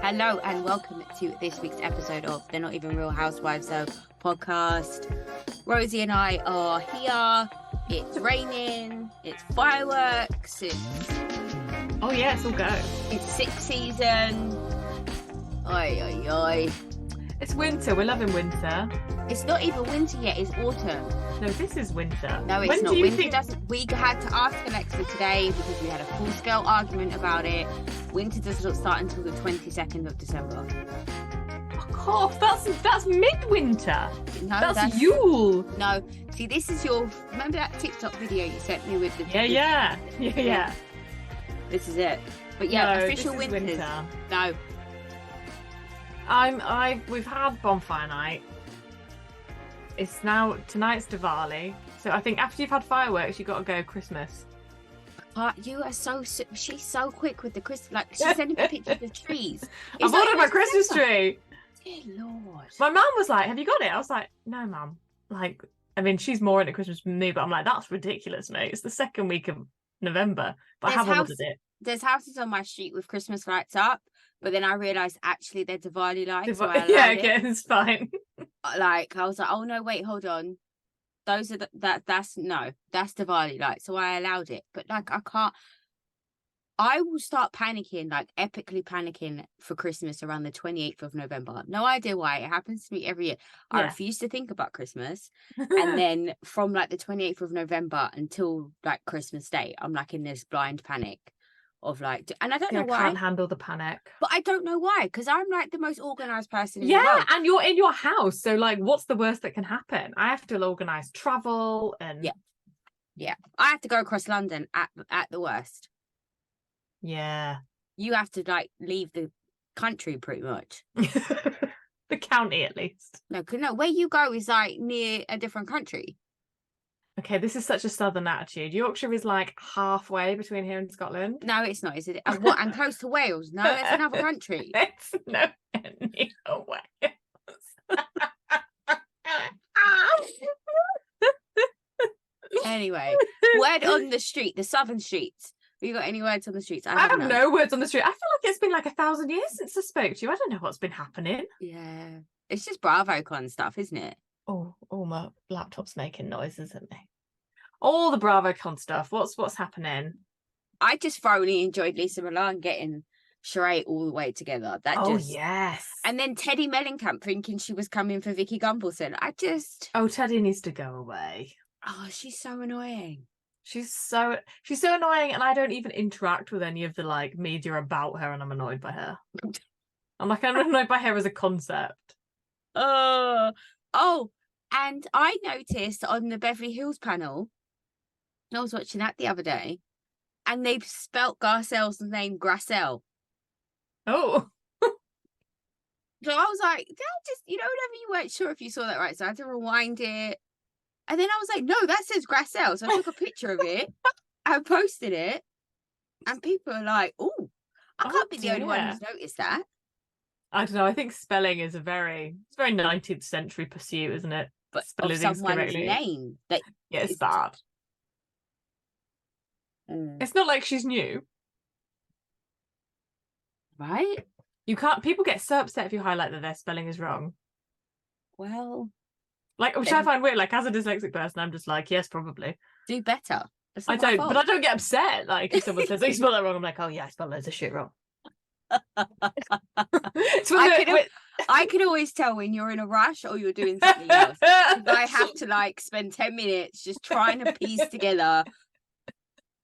Hello and welcome to this week's episode of They're Not Even Real Housewives of podcast. Rosie and I are here. It's raining. It's fireworks. Oh yeah, it's all go. It's sixth season. Oi, oi, oi. It's winter. We're loving winter. It's not even winter yet. It's autumn. No, this is winter. No, it's not. We had to ask Alexa today because we had a full-scale argument about it. Winter does not start until the 22nd of December. Oh, that's midwinter. No, that's Yule. No, see, this is your. Remember that TikTok video you sent me with the? Yeah. This is it. But yeah, no, official winter. No. We've had bonfire night. Tonight's Diwali. So I think after you've had fireworks, you've got to go Christmas. You are she's so quick with the Christmas. Like, she's sending me pictures of trees. I've ordered my Christmas tree. Dear Lord. My mum was like, "Have you got it?" I was like, "No, mum." Like, I mean, she's more into Christmas than me, but I'm like, "That's ridiculous, mate. It's the second week of November." But I have ordered it. There's houses on my street with Christmas lights up, but then I realised actually they're Diwali lights. It's fine. Like, I was like, oh no, wait, hold on. Those are that's Diwali lights. So I allowed it. But like, I will start panicking, like epically panicking for Christmas around the 28th of November. No idea why. It happens to me every year. I refuse to think about Christmas. And then from like the 28th of November until like Christmas Day, I'm like in this blind panic of like, and I don't know why. I can't handle the panic. But I don't know why, because I'm like the most organised person in the world. And you're in your house. So like, what's the worst that can happen? I have to organise travel and... Yeah. I have to go across London at the worst. Yeah. You have to like leave the country pretty much. The county at least. No, where you go is like near a different country. Okay, this is such a southern attitude. Yorkshire is like halfway between here and Scotland. No, it's not, is it? And close to Wales? No, that's another country. It's no near Wales. Anyway, word on the street, the southern streets. Have you got any words on the streets? I have no words on the street. I feel like it's been like 1,000 years since I spoke to you. I don't know what's been happening. Yeah, it's just BravoCon stuff, isn't it? Oh, my laptop's making noises, isn't it? All the BravoCon stuff. What's happening? I just thoroughly enjoyed Lisa Milan getting Sheree all the way together. Yes. And then Teddy Mellencamp thinking she was coming for Vicky Gumbelson. Teddy needs to go away. Oh, she's so annoying. She's so annoying, and I don't even interact with any of the like media about her, and I'm annoyed by her. I'm annoyed by her as a concept. Oh, and I noticed on the Beverly Hills panel, I was watching that the other day, and they've spelt Garcelle's name Gracel. Oh. So I was like, whenever you weren't sure if you saw that right, so I had to rewind it. And then I was like, no, that says Gracel. So I took a picture of it, I posted it, and people are like, oh, I can't be the only one who's noticed that. I don't know. I think spelling is it's a very 19th century pursuit, isn't it? But spelling of someone's name. It's bad. It's not like she's new. Right? You can't. People get so upset if you highlight that their spelling is wrong. Well, which I find weird. Like, as a dyslexic person, I'm just like, yes, probably. Do better. I don't, but I don't get upset. Like, if someone says, "Oh, you spelled that wrong," I'm like, "Oh yeah, I spelled loads of shit wrong." I can always tell when you're in a rush or you're doing something else. I have to like spend 10 minutes just trying to piece together,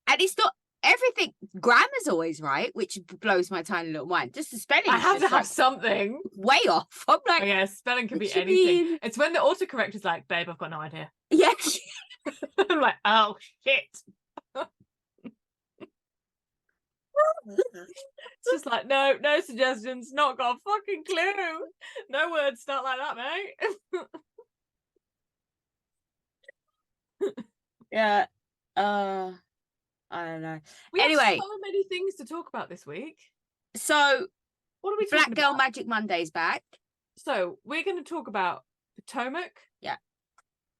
and it's not everything. Grammar's always right, which blows my tiny little mind. Just the spelling. I have to have something way off. I'm like, yeah, spelling can be anything. It's when the autocorrect is like, "Babe, I've got no idea." Yeah. I'm like, oh shit. It's just like, no suggestions, not got a fucking clue. No words start like that, mate. Yeah. I don't know. We have so many things to talk about this week. So what are we talking about? Black Girl Magic Monday's back. So we're going to talk about Potomac. Yeah.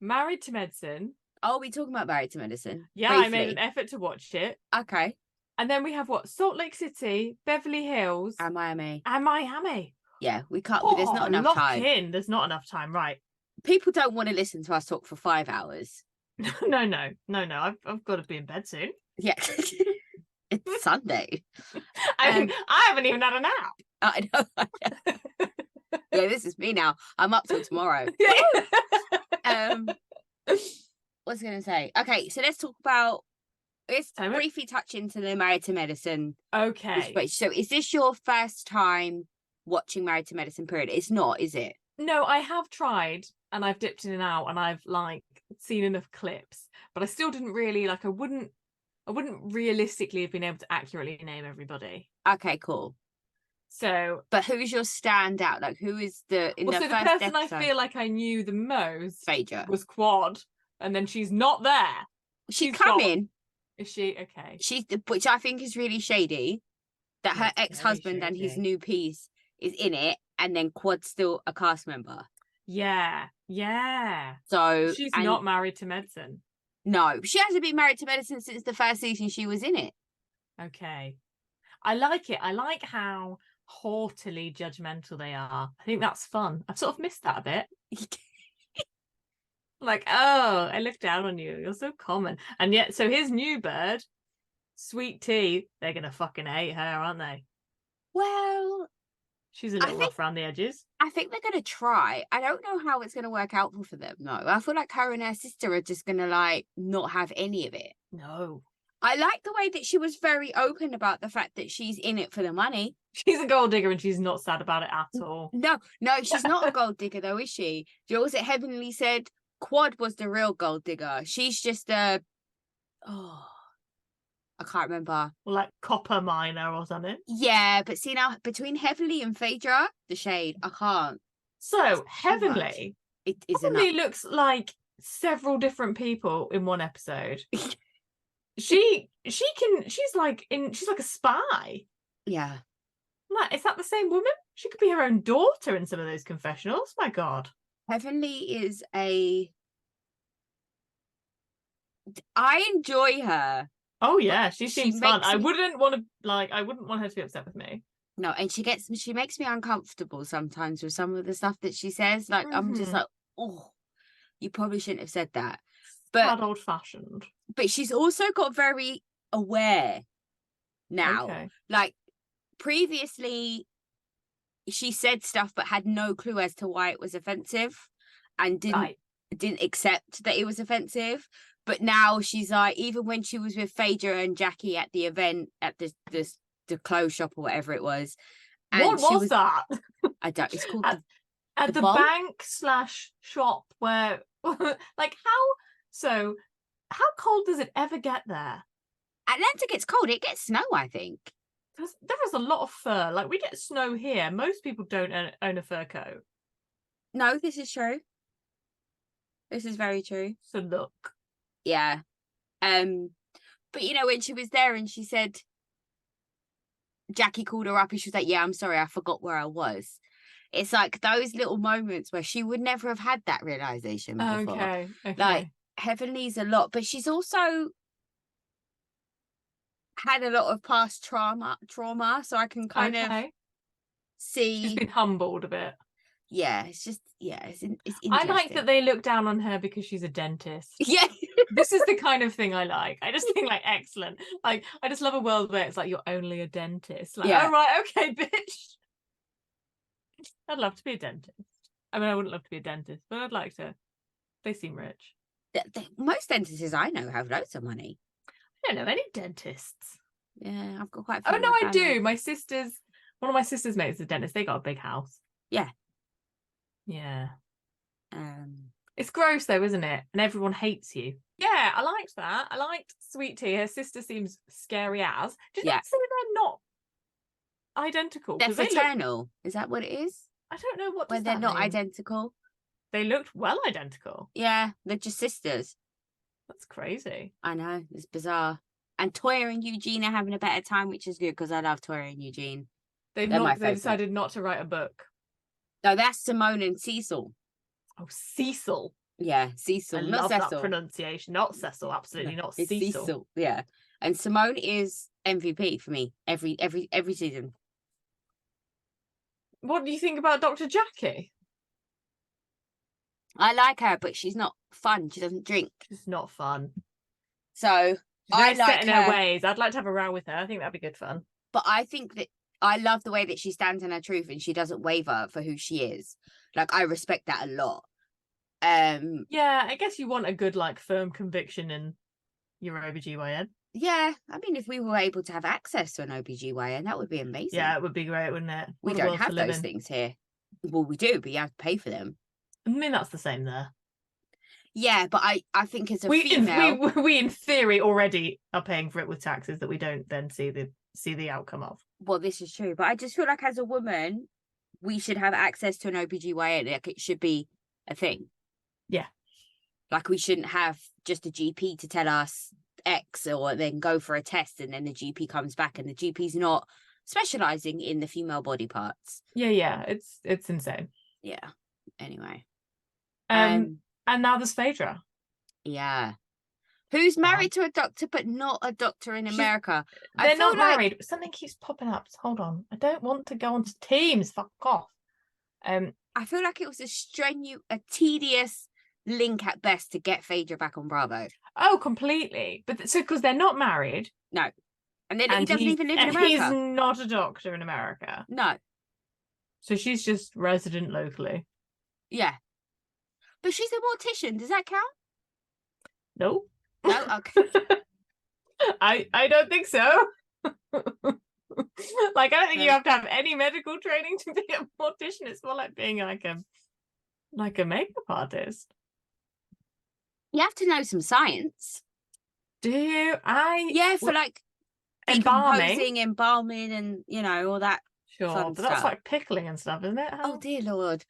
Married to Medicine. Oh, we're talking about Married to Medicine. Yeah, briefly. I made an effort to watch it. Okay. And then we have what? Salt Lake City, Beverly Hills, And Miami. and Miami. Yeah, we can't. Oh, There's not enough lock time. in. There's not enough time, right? People don't want to listen to us talk for 5 hours. No. I've got to be in bed soon. Yeah. It's Sunday. I haven't even had a nap. I know. Yeah, this is me now. I'm up till tomorrow. What's I going to say? Okay, so let's briefly touch into the Married to Medicine. Okay. So is this your first time watching Married to Medicine period? It's not, is it? No, I have tried and I've dipped in and out and I've like seen enough clips, but I still didn't really I wouldn't realistically have been able to accurately name everybody. Okay, cool. So, but who's your standout? Like, who is the person episode, I feel like I knew the most Phaedra was Quad, and then she's not there. She's coming. Is she? Okay. Which I think is really shady. That her ex-husband and his new piece is in it, and then Quad's still a cast member. Yeah. So she's not married to Medicine. No, she hasn't been married to Medicine since the first season she was in it. Okay. I like it. I like how haughtily judgmental they are. I think that's fun. I've sort of missed that a bit. Like, oh, I look down on you. You're so common. And yet, so his new bird, Sweet Tea, they're going to fucking hate her, aren't they? Well, she's a little rough around the edges. I think they're going to try. I don't know how it's going to work out for them. No, I feel like her and her sister are just going to not have any of it. No. I like the way that she was very open about the fact that she's in it for the money. She's a gold digger and she's not sad about it at all. No, she's not a gold digger though, is she? Was it Heavenly said Quad was the real gold digger? She's just I can't remember. Like copper miner or something. Yeah, but see now between Heavenly and Phaedra, the shade, I can't. So Heavenly, it is Heavenly looks like several different people in one episode. she's like a spy. Yeah. Is that the same woman? She could be her own daughter in some of those confessionals. My God. Heavenly is I enjoy her. Oh yeah, she seems fun. I wouldn't want her to be upset with me. No, and she makes me uncomfortable sometimes with some of the stuff that she says. Like I'm just like, oh, you probably shouldn't have said that. But old fashioned. But she's also got very aware now. Okay. Like previously she said stuff but had no clue as to why it was offensive and didn't accept that it was offensive. But now she's like, even when she was with Phaedra and Jackie at the event at the clothes shop or whatever it was. And what was that? I don't. It's called at the bank / shop where how cold does it ever get there? Atlanta gets cold. It gets snow, I think. There is a lot of fur. Like we get snow here. Most people don't own a fur coat. No, this is true. This is very true. So look. Yeah. But when she was there and she said Jackie called her up and she was like, yeah, I'm sorry, I forgot where I was. It's like those little moments where she would never have had that realization before. Okay. Like Heavenly's a lot, but she's also had a lot of past trauma, so I can kind of see she's been humbled a bit. Yeah, it's just it's interesting. I like that they look down on her because she's a dentist. Yeah. This is the kind of thing I like. I just think excellent. Like I just love a world where it's like you're only a dentist. Like, oh right, okay, bitch. I'd love to be a dentist. I mean, I wouldn't love to be a dentist, but I'd like to. They seem rich. Most dentists I know have loads of money. I don't know any dentists. Yeah, I've got quite a few. Oh no, I do. One of my sister's mates is a dentist. They got a big house. Yeah. Yeah. It's gross though, isn't it? And everyone hates you. Yeah, I liked that. I liked Sweet Tea. Her sister seems scary as. Did you say they're not identical? They're fraternal. Is that what it is? I don't know what. When they're not identical. They looked well identical. Yeah, they're just sisters. That's crazy. I know, it's bizarre. And Toya and Eugene are having a better time, which is good because I love Toya and Eugene. They decided not to write a book. No, that's Simone and Cecil. Oh, Cecil. Yeah, Cecil. I not love Cecil. That pronunciation. Not Cecil, absolutely not. Cecil. Cecil. Yeah. And Simone is MVP for me every season. What do you think about Dr. Jackie? I like her, but she's not fun. She doesn't drink. She's not fun. So She's very I like set in her ways. I'd like to have a row with her. I think that'd be good fun. But I think that I love the way that she stands in her truth and she doesn't waver for who she is. Like, I respect that a lot. Yeah, I guess you want a good, like, firm conviction in your OBGYN. Yeah, I mean, if we were able to have access to an OBGYN, that would be amazing. Yeah, it would be great, wouldn't it? We don't have those things here. Well, we do, but you have to pay for them. I mean, that's the same there. Yeah, but I think as a female... We in theory already are paying for it with taxes that we don't then see the outcome of. Well, this is true, but I just feel like as a woman, we should have access to an OBGYN. Like, it should be a thing. Yeah. Like, we shouldn't have just a GP to tell us X or then go for a test and then the GP comes back and the GP's not specializing in the female body parts. Yeah, it's insane. Yeah. Anyway. And now there's Phaedra. Yeah. Who's married to a doctor but not a doctor in America. They're not married. Something keeps popping up. Hold on. I don't want to go onto Teams. Fuck off. I feel like it was a tedious link at best to get Phaedra back on Bravo. Oh, completely. But so because they're not married. No. And then he doesn't even live in America. He's not a doctor in America. No. So she's just resident locally. Yeah. But she's a mortician. Does that count? No. No? Okay. I don't think so. Like, I don't think you have to have any medical training to be a mortician. It's more like being like a makeup artist. You have to know some science. Do you? Yeah, for like embalming and, you know, all that. Sure, but that's stuff. like pickling and stuff, isn't it? Oh, dear Lord.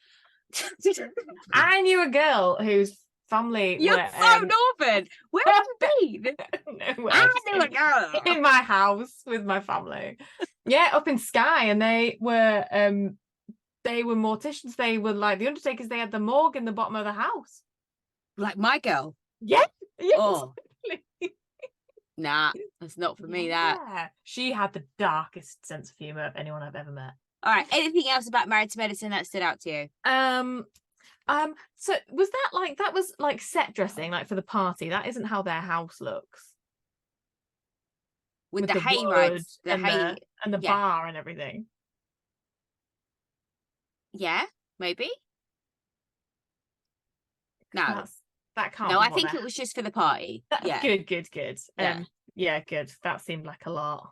I knew a girl whose family You're so northern. Where have you been? Nowhere. I knew a girl. In my house with my family. Yeah, up in Skye, and they were morticians. They were like the undertakers. They had the morgue in the bottom of the house. Like my girl. Yeah. Oh. Nah, that's not for me. That she had the darkest sense of humor of anyone I've ever met. All right. Anything else about Married to Medicine that stood out to you? So that was like set dressing, like for the party. That isn't how their house looks. With the hay rides, and the bar and everything. Yeah, maybe. No. That can't. No, I think it was just for the party. Yeah. Good. Yeah, good. That seemed like a lot.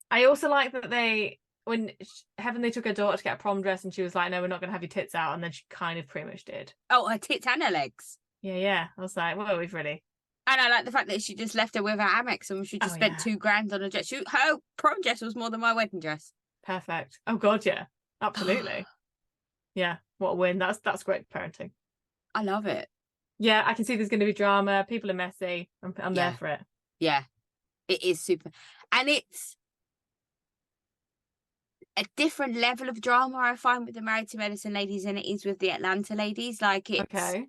I also like that when Heavenly took her daughter to get a prom dress and she was like, no, we're not going to have your tits out. And then she kind of pretty much did. Oh, her tits and her legs. Yeah. I was like, well, we've really. And I like the fact that she just left her with her Amex and she just spent $2,000 on a dress. Her prom dress was more than my wedding dress. Perfect. Oh, God, yeah. Absolutely. Yeah, what a win. That's great parenting. I love it. Yeah, I can see there's going to be drama. People are messy. I'm there for it. Yeah, it is super. And it's a different level of drama I find with the Married to Medicine ladies than it is with the Atlanta ladies. Like, it's... Okay.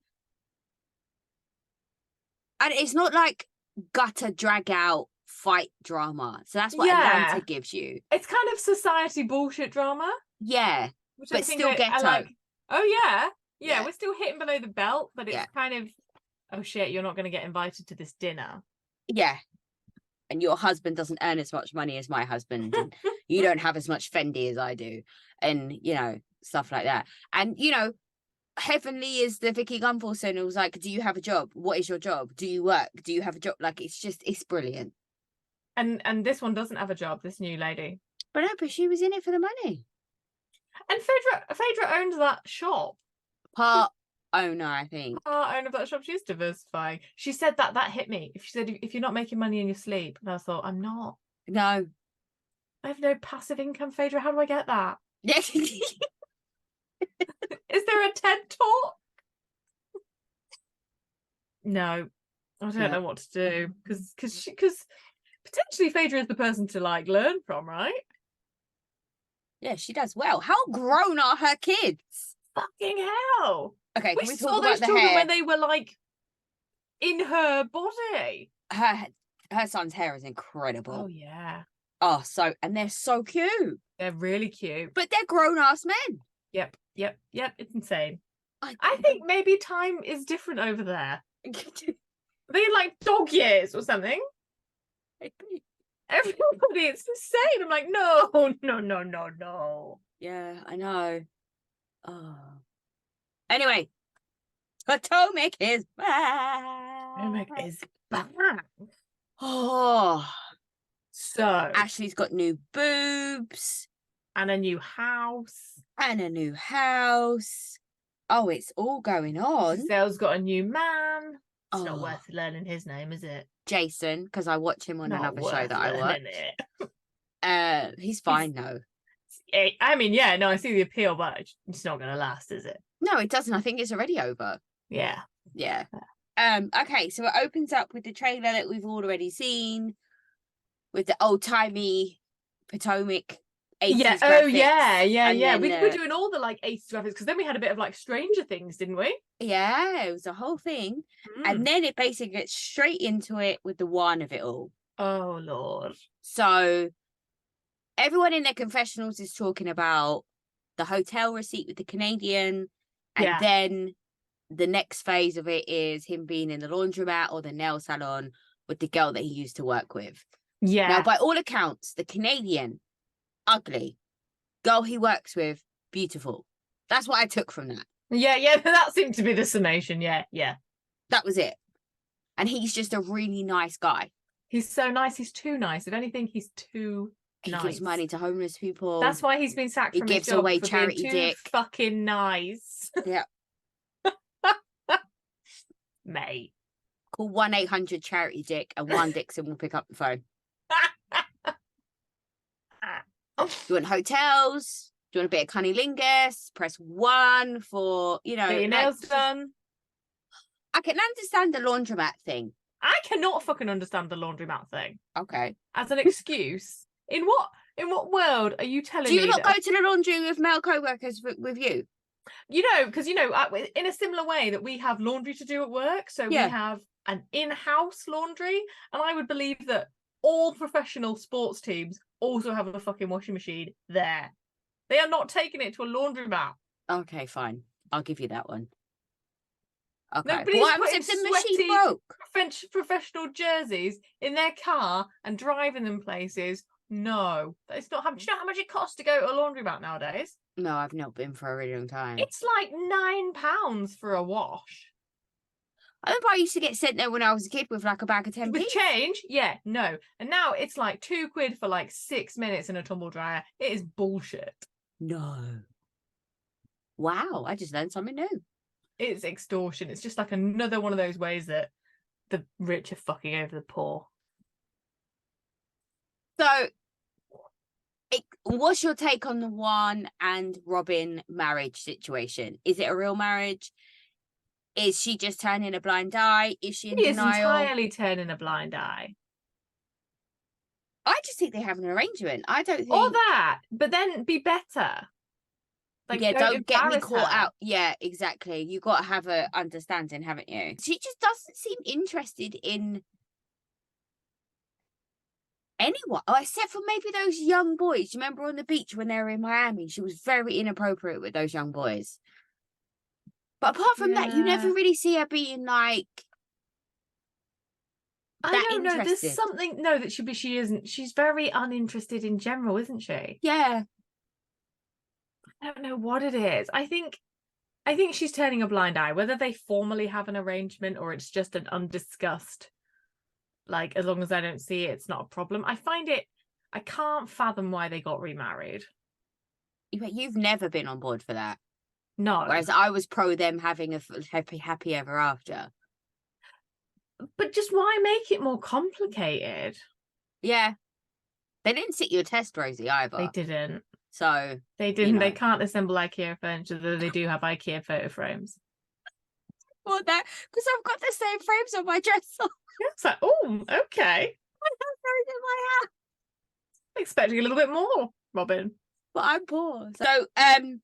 And it's not like gutter drag out fight drama. So that's what Atlanta gives you. It's kind of society bullshit drama. Yeah. Which but still ghetto. Like. Oh, yeah. We're still hitting below the belt, but it's kind of, oh, shit, you're not going to get invited to this dinner. Yeah. And your husband doesn't earn as much money as my husband. And you don't have as much Fendi as I do. And, you know, stuff like that. And, you know, Heavenly is the Vicky Gunvalson who was like, do you have a job? What is your job? Do you work? Do you have a job? Like, it's brilliant. And this one doesn't have a job, this new lady. But she was in it for the money. And Phaedra owns that shop. Part owner, I think. Part owner of that shop. She's diversifying. She said that hit me. She said, if you're not making money in your sleep. And I thought, I'm not. No. I have no passive income, Phaedra. How do I get that? Yes. Is there a TED talk? No. I don't know what to do. Because potentially Phaedra is the person to like learn from, right? Yeah, she does well. How grown are her kids? Fucking hell. Okay, we saw those children when they were like in her body. her son's hair is incredible. Oh yeah. Oh, and they're so cute. They're really cute. But they're grown-ass men. Yep. It's insane. I think maybe time is different over there. They're like dog years or something. Everybody, it's insane. I'm like, no. Yeah, I know. Oh. Anyway, Potomac is back. Potomac is back. Oh. So Ashley's got new boobs. And a new house. Oh, it's all going on. Giselle's got a new man. It's not worth learning his name, is it? Jason, because I watch him on another show that I watch. He's fine though. I mean, yeah, no, I see the appeal, but it's not going to last, is it? No, it doesn't. I think it's already over. Yeah. Okay, so it opens up with the trailer that we've already seen, with the old-timey Potomac 80s graphics. Yeah. We were doing all the like 80s graphics, because then we had a bit of like Stranger Things, didn't we? Yeah, it was a whole thing. And then it basically gets straight into it with the one of it all. Oh, Lord. So everyone in their confessionals is talking about the hotel receipt with the Canadian. And then the next phase of it is him being in the laundromat or the nail salon with the girl that he used to work with. Yeah. Now, by all accounts, the Canadian, ugly. Girl he works with, beautiful. That's what I took from that. Yeah, that seemed to be the summation. Yeah. That was it. And he's just a really nice guy. He's so nice. He's too nice. If anything, he's too nice. He gives money to homeless people. That's why he's been sacked from his job. He gives away for charity being too dick. Fucking nice. Yeah. Mate. Call 1-800 charity dick and one Dixon will pick up the phone. You want hotels? Do you want a bit of cunnilingus? Press 1 for, get your nails done. I can understand the laundromat thing. I cannot fucking understand the laundromat thing. Okay. As an excuse. In what world are you telling me? Do you not go to the laundry with male co-workers with you? Because in a similar way that we have laundry to do at work, so we have an in-house laundry, and I would believe that all professional sports teams also have a fucking washing machine there. They are not taking it to a laundromat. Okay, fine. I'll give you that one. Okay. Nobody's what happens if the machine broke? Professional jerseys in their car and driving them places. No, it's not happening. Do you know how much it costs to go to a laundromat nowadays? No, I've not been for a really long time. It's like £9 for a wash. I remember I used to get sent there when I was a kid with like a bag of 10p. With change? Yeah, no. And now it's like £2 for like 6 minutes in a tumble dryer. It is bullshit. No. Wow, I just learned something new. It's extortion. It's just like another one of those ways that the rich are fucking over the poor. So, what's your take on the Juan and Robin marriage situation? Is it a real marriage? Is she just turning a blind eye? Is she in denial? He is entirely turning a blind eye. I just think they have an arrangement. I don't think... Or that, but then be better. Like, yeah, don't get me caught out. Yeah, exactly. You got to have a understanding, haven't you? She just doesn't seem interested in anyone. Oh, except for maybe those young boys. You remember on the beach when they were in Miami? She was very inappropriate with those young boys. But apart from that, you never really see her being like... I don't know. There's something... No, that she isn't. She's very uninterested in general, isn't she? Yeah. I don't know what it is. I think she's turning a blind eye, whether they formally have an arrangement or it's just an undiscussed, like, as long as I don't see it, it's not a problem. I can't fathom why they got remarried. You've never been on board for that. No. Whereas I was pro them having a happy ever after. But just why make it more complicated? Yeah. They didn't sit you a test, Rosie, either. They didn't. So they didn't. They can't assemble IKEA furniture, though they do have IKEA photo frames. Well, that because I've got the same frames on my dresser. Yeah, it's like, oh, okay. I have those in my house. Expecting a little bit more, Robin. But I'm poor. So then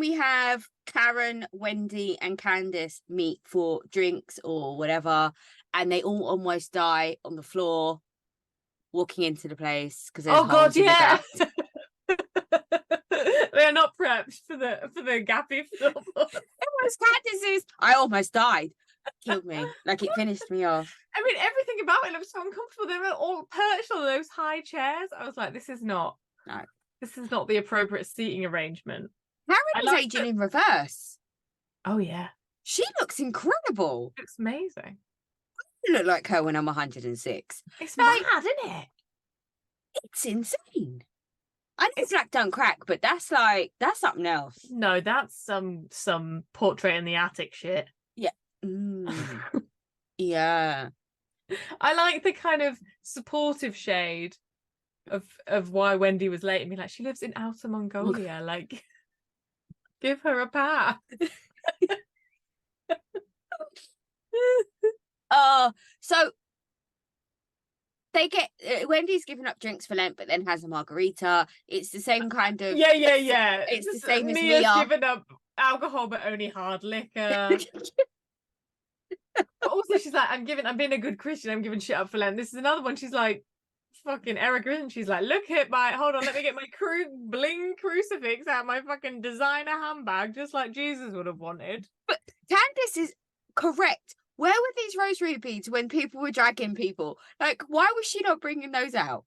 we have Karen, Wendy, and Candice meet for drinks or whatever, and they all almost die on the floor walking into the place because there's Oh God, holes in the yeah. ground. They are not prepped for the gappy floor. It was Candace's. I almost died. Killed me. Like, it finished me off. I mean, everything about it looked so uncomfortable. They were all perched on those high chairs. I was like, this is not the appropriate seating arrangement. Karen is aging in reverse. Oh yeah, she looks incredible. Looks amazing. I look like her when I'm 106. It's mad, isn't it? It's insane. I know black don't crack, but that's something else. No, that's some portrait in the attic shit. Yeah. Yeah. I like the kind of supportive shade of why Wendy was late and be like, she lives in Outer Mongolia. Like, give her a pass. So they get Wendy's giving up drinks for Lent, but then has a margarita. It's the same kind of yeah. It's the same as Mia's Mia giving up alcohol, but only hard liquor. But also, she's like, I'm being a good Christian. I'm giving shit up for Lent. This is another one. She's like, fucking arrogant. She's like, hold on, let me get my bling crucifix out of my fucking designer handbag, just like Jesus would have wanted. But Candace is correct. Where were these rosary beads when people were dragging people? Like, why was she not bringing those out?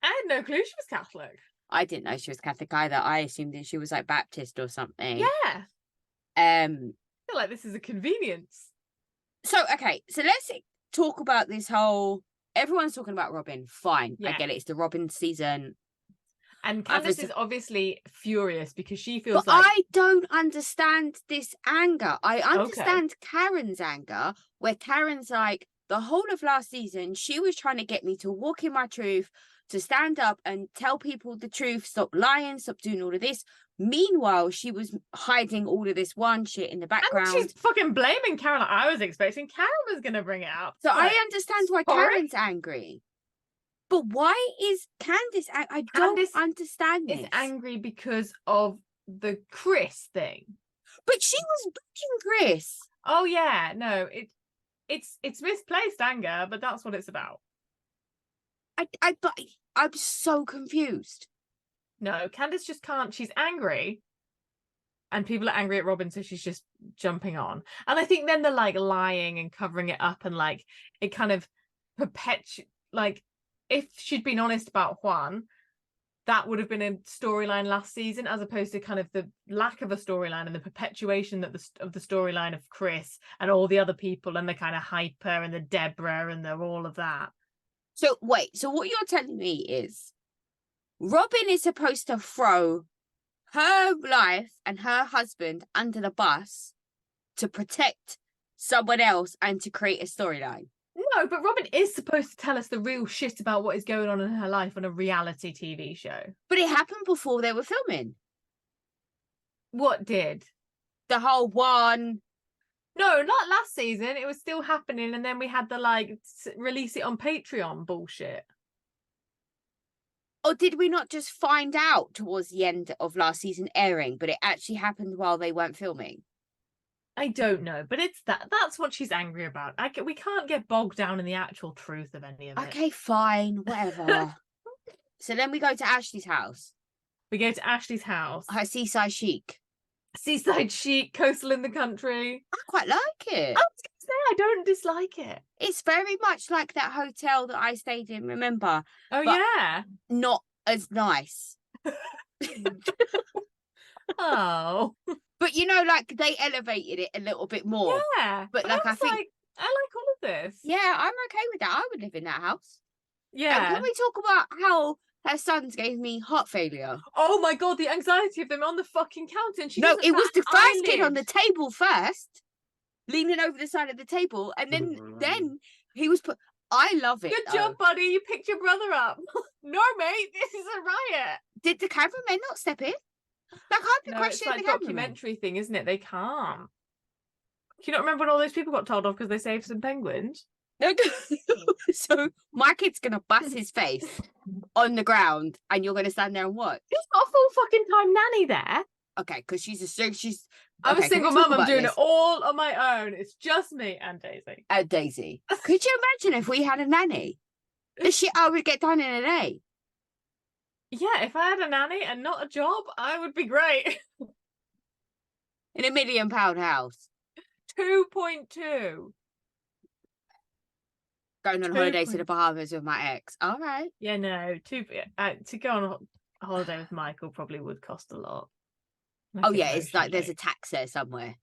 I had no clue she was Catholic. I didn't know she was Catholic either. I assumed that she was like Baptist or something. Yeah. I feel like this is a convenience. So, okay. So let's talk about this whole... Everyone's talking about Robin. Fine. Yeah. I get it. It's the Robin season. And Candace is obviously furious because she feels like... I don't understand this anger. I understand Karen's anger, where Karen's like, the whole of last season, she was trying to get me to walk in my truth, to stand up and tell people the truth, stop lying, stop doing all of this. Meanwhile, she was hiding all of this one shit in the background. And she's fucking blaming Karen. I was expecting Karen was going to bring it up. So I understand why Karen's angry. But why is Candace... I don't understand this. Is angry because of the Chris thing. But she was booking Chris. Oh, yeah. No, it's misplaced anger, but that's what it's about. I'm so confused. No, Candace just can't. She's angry. And people are angry at Robin, so she's just jumping on. And I think then they're like lying and covering it up, and like it kind of like, if she'd been honest about Juan, that would have been a storyline last season, as opposed to kind of the lack of a storyline and the perpetuation of the storyline of Chris and all the other people and the kind of Hyper and the Deborah and all of that. So wait, so what you're telling me is Robin is supposed to throw her life and her husband under the bus to protect someone else and to create a storyline. No, but Robin is supposed to tell us the real shit about what is going on in her life on a reality TV show. But it happened before they were filming. What did? The whole one. No, not last season. It was still happening, and then we had the like release it on Patreon bullshit. Or did we not just find out towards the end of last season airing, but it actually happened while they weren't filming? I don't know, but it's that's what she's angry about. We can't get bogged down in the actual truth of any of it. Okay, fine, whatever. So then we go to Ashley's house. We go to Ashley's house. Her seaside chic. Seaside chic, coastal in the country. I quite like it. I was going to say, I don't dislike it. It's very much like that hotel that I stayed in, remember? Oh, yeah. Not as nice. Oh. But, you know, like, they elevated it a little bit more. Yeah. But like, I think... I like all of this. Yeah, I'm okay with that. I would live in that house. Yeah. And can we talk about how her sons gave me heart failure? Oh, my God, the anxiety of them on the fucking counter. And no, it was the first kid on the table first, leaning over the side of the table. And then he was put... I love it. Good job, buddy. You picked your brother up. No, mate, this is a riot. Did the cameramen not step in? Like, I've been questioning it's the like documentary thing, isn't it? They can't. Can you not remember when all those people got told off because they saved some penguins? No. So my kid's gonna bust his face on the ground, and you're gonna stand there and watch. There's not a full fucking time nanny there. Okay, because she's I'm a okay, can we single talk mum. I'm about doing this? it all on my own. It's just me and Daisy. Daisy, could you imagine if we had a nanny? The shit I would get done in a day. Yeah, if I had a nanny and not a job, I would be great. In a £1 million house. 2.2. Going on holiday to the Bahamas with my ex. All right. Yeah, no. To go on a holiday with Michael probably would cost a lot. Oh yeah, it's like there's a tax there somewhere.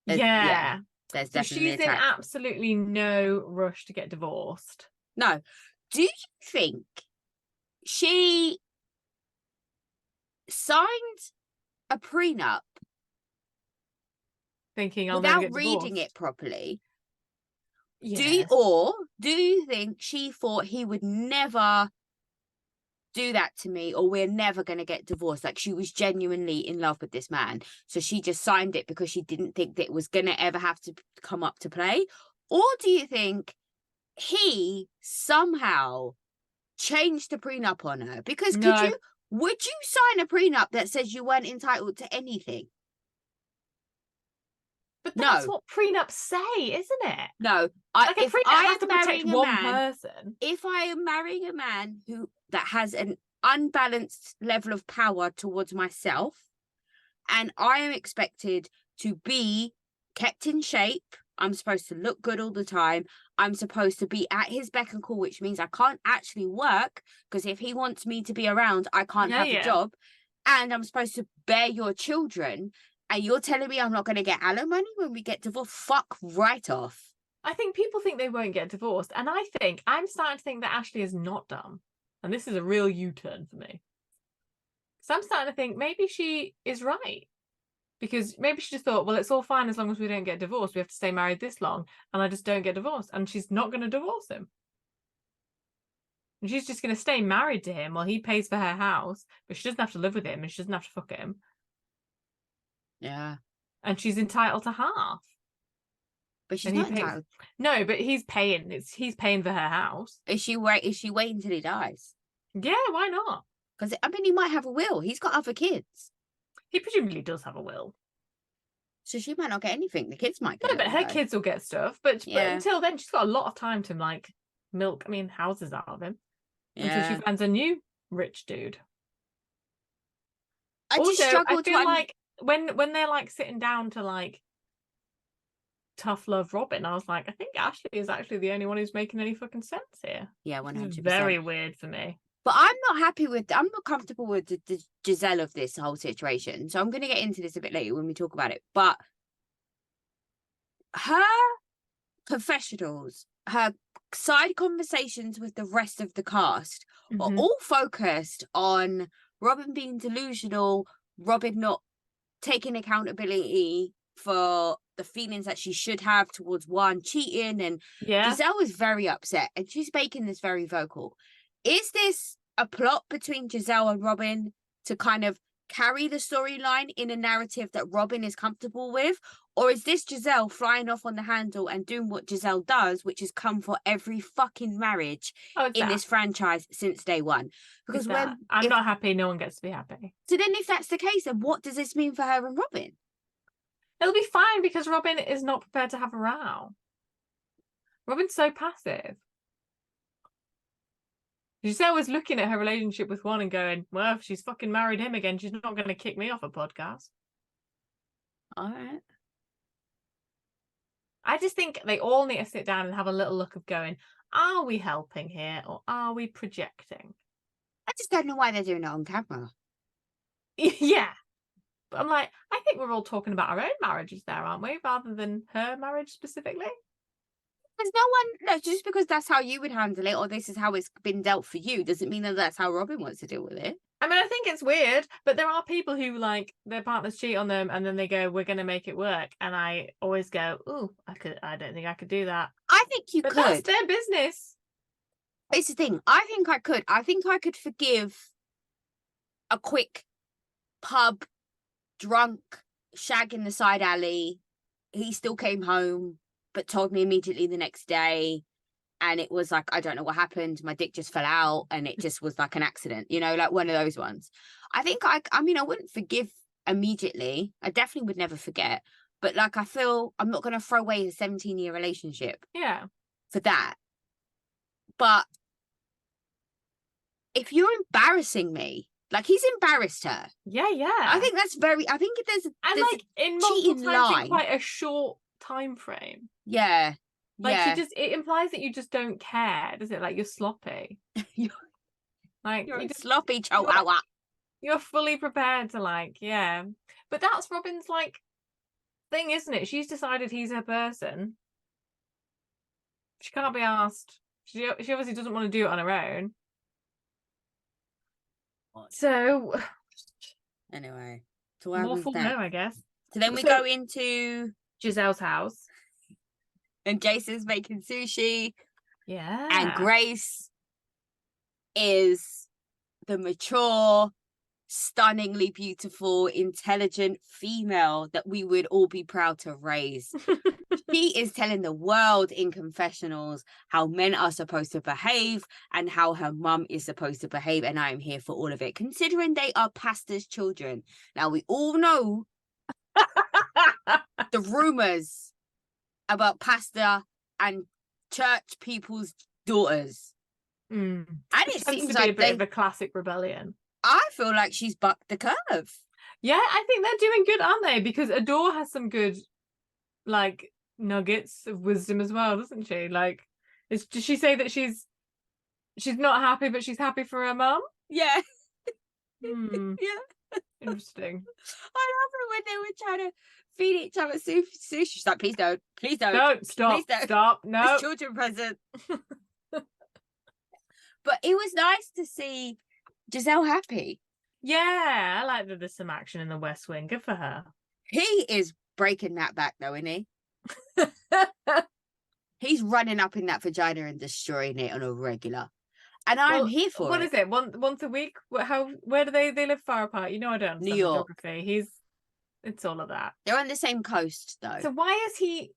Yeah. There's So definitely she's a in tax. absolutely no rush to get divorced. No. Do you think she signed a prenup thinking I'll never get without divorced? reading it properly? Yes. Do you think she thought he would never do that to me, or we're never going to get divorced? Like, she was genuinely in love with this man, so she just signed it because she didn't think that it was going to ever have to come up to play? Or do you think he somehow changed the prenup on her? Because No. would you sign a prenup that says you weren't entitled to anything? But that's what prenups say, isn't it? No. If I have to protect one person. If I am marrying a man that has an unbalanced level of power towards myself, and I am expected to be kept in shape, I'm supposed to look good all the time, I'm supposed to be at his beck and call, which means I can't actually work, because if he wants me to be around, I can't have a job, and I'm supposed to bear your children, and you're telling me I'm not going to get alimony when we get divorced? Fuck right off. I think people think they won't get divorced, and I'm starting to think that Ashley is not dumb, and this is a real U-turn for me. So I'm starting to think maybe she is right, because maybe she just thought, well, it's all fine as long as we don't get divorced. We have to stay married this long, and I just don't get divorced, and she's not going to divorce him. And she's just going to stay married to him while he pays for her house, but she doesn't have to live with him, and she doesn't have to fuck him. Yeah. And she's entitled to half. But she's not entitled. No, but he's paying. He's paying for her house. Is she waiting until he dies? Yeah, why not? Because he might have a will. He's got other kids. He presumably does have a will. So she might not get anything. The kids might get. No, but her kids will get stuff. But until then, she's got a lot of time to milk. Houses out of him until she finds a new rich dude. I feel like when they're sitting down to tough love Robin, I was like, I think Ashley is actually the only one who's making any fucking sense here. Yeah, 100%. Very weird for me. But I'm not comfortable with the Giselle of this whole situation. So I'm going to get into this a bit later when we talk about it. But her confessionals, her side conversations with the rest of the cast are all focused on Robin being delusional, Robin not taking accountability for the feelings that she should have towards Juan cheating, and Giselle was very upset, and she's making this very vocal. Is this a plot between Giselle and Robin to kind of carry the storyline in a narrative that Robin is comfortable with? Or is this Giselle flying off on the handle and doing what Giselle does, which has come for every fucking marriage in this franchise since day one? Because I'm not happy, no one gets to be happy. So then if that's the case, then what does this mean for her and Robin? It'll be fine because Robin is not prepared to have a row. Robin's so passive. Giselle was looking at her relationship with Juan and going, well, if she's fucking married him again, she's not going to kick me off a podcast. All right. I just think they all need to sit down and have a little look of going, are we helping here or are we projecting? I just don't know why they're doing it on camera. Yeah. But I'm like, I think we're all talking about our own marriages there, aren't we? Rather than her marriage specifically. There's no, just because that's how you would handle it, or this is how it's been dealt for you, doesn't mean that that's how Robin wants to deal with it. I think it's weird, but there are people who their partners cheat on them and then they go, we're going to make it work. And I always go, ooh, I don't think I could do that. I think you could. That's their business. It's the thing. I think I could. I think I could forgive a quick pub, drunk, shag in the side alley. He still came home, but told me immediately the next day. And it was I don't know what happened. My dick just fell out and it just was like an accident, one of those ones. I think I wouldn't forgive immediately. I definitely would never forget. But like, I feel I'm not going to throw away a 17-year relationship for that. But if you're embarrassing me, like, he's embarrassed her. Yeah. I think that's I think there's like in multiple times in quite a short time frame. Yeah. Like, it implies that you just don't care, does it? Like, you're sloppy. You're sloppy chihuahua. You're fully prepared to, like, yeah. But that's Robin's, like, thing, isn't it? She's decided he's her person. She can't be asked. She obviously doesn't want to do it on her own. So anyway, so more full no, I guess. So then we go into Giselle's house, and Jason's making sushi. Yeah, and Grace is the mature, stunningly beautiful, intelligent female that we would all be proud to raise. She is telling the world in confessionals how men are supposed to behave and how her mum is supposed to behave, and I am here for all of it, considering they are pastors' children. Now, we all know the rumours about pastor and church people's daughters. And it seems like a bit of a classic rebellion. I feel like she's bucked the curve. Yeah, I think they're doing good, aren't they? Because Adore has some good, like, nuggets of wisdom as well, doesn't she? Like, does she say that she's not happy, but she's happy for her mum? Yeah. Yeah. Interesting. I love it when they were trying to feed each other sushi. She's like, please don't. Don't stop. Please don't. Stop. No. It's children present. But it was nice to see Giselle happy. Yeah, I like that there's some action in the West Wing. Good for her. He is breaking that back, though, isn't he? He's running up in that vagina and destroying it on a regular. And I'm here for it. What is it? Once a week? Where do they live far apart? You know, I don't understand New York. Geography. It's all of that. They're on the same coast, though. So why is he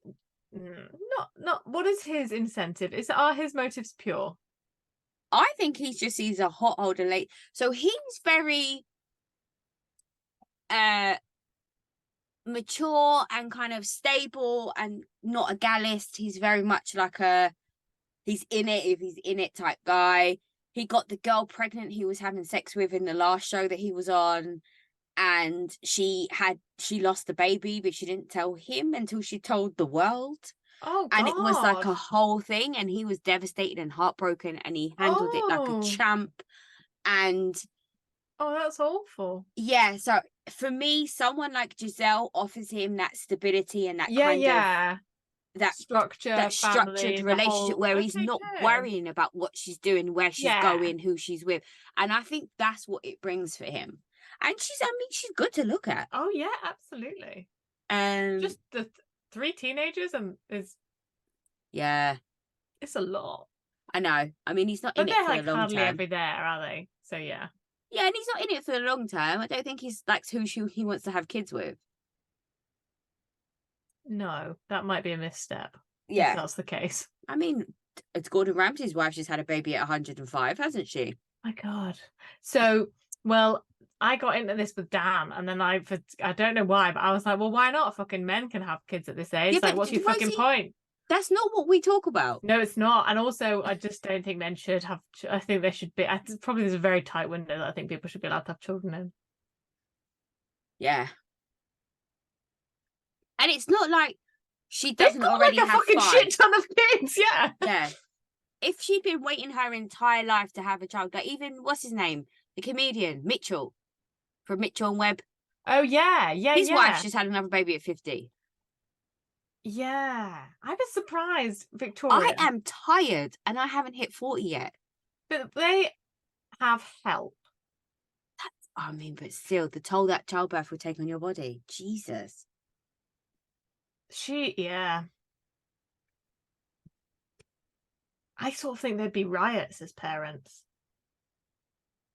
not what is his incentive? Are his motives pure? I think he's a hot older late. So he's very mature and kind of stable and not a gallist. He's very much like he's in it if he's in it type guy. He got the girl pregnant he was having sex with in the last show that he was on, and she lost the baby, but she didn't tell him until she told the world. Oh, God. And it was like a whole thing, and he was devastated and heartbroken, and he handled it like a champ. And that's awful. Yeah, so for me, someone like Giselle offers him that stability and that kind of that structured relationship where he's not worrying about what she's doing, where she's going, who she's with. And I think that's what it brings for him. And she's good to look at. Oh yeah, absolutely. Just the 3 teenagers it's a lot. I know. I mean, he's not in it for the long hardly term. Every there, are they? So yeah. Yeah, and he's not in it for the long term. I don't think he's like who he wants to have kids with. No, that might be a misstep. Yeah, if that's the case. I mean, it's Gordon Ramsay's wife. She's had a baby at 105, hasn't she? My God. So, well, I got into this with Dan, and then I don't know why, but I was like, well, why not? Fucking men can have kids at this age. Like, what's your fucking point? That's not what we talk about. No, it's not. And also, I just don't think men should have. I think they should be. Probably there's a very tight window that I think people should be allowed to have children in. Yeah. And it's not like she doesn't already have fucking 5. shit ton of kids. Yeah. Yeah. If she'd been waiting her entire life to have a child, like even what's his name, the comedian Mitchell from Mitchell and Webb. Oh yeah. His wife just had another baby at 50. Yeah, I was surprised, Victoria. I am tired and I haven't hit 40 yet. But they have help. But still, the toll that childbirth will take on your body. Jesus. I sort of think they'd be riots as parents.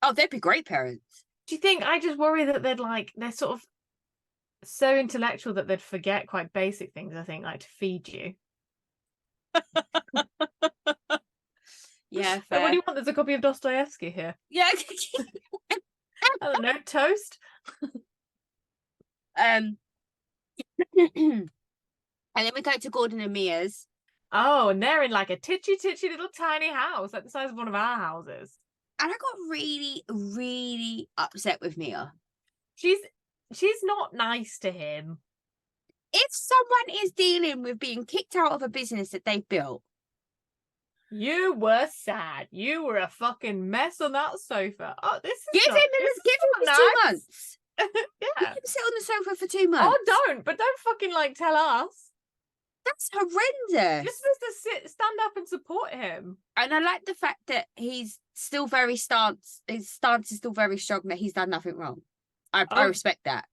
Oh, they'd be great parents. Do you think? I just worry that they're sort of so intellectual that they'd forget quite basic things, I think, like to feed you. Yeah, fair. What do you want? There's a copy of Dostoevsky here. Yeah. I don't know, toast. And then we go to Gordon and Mia's. Oh, and they're in like a titchy little tiny house, like the size of one of our houses. And I got really, really upset with Mia. She's not nice to him. If someone is dealing with being kicked out of a business that they've built, you were sad. You were a fucking mess on that sofa. Oh, this is give him nice. 2 months. Yeah. Let him sit on the sofa for 2 months. Oh, but don't fucking like tell us. That's horrendous. You're supposed to stand up and support him. And I like the fact that he's still very his stance is still very strong that he's done nothing wrong. I respect that.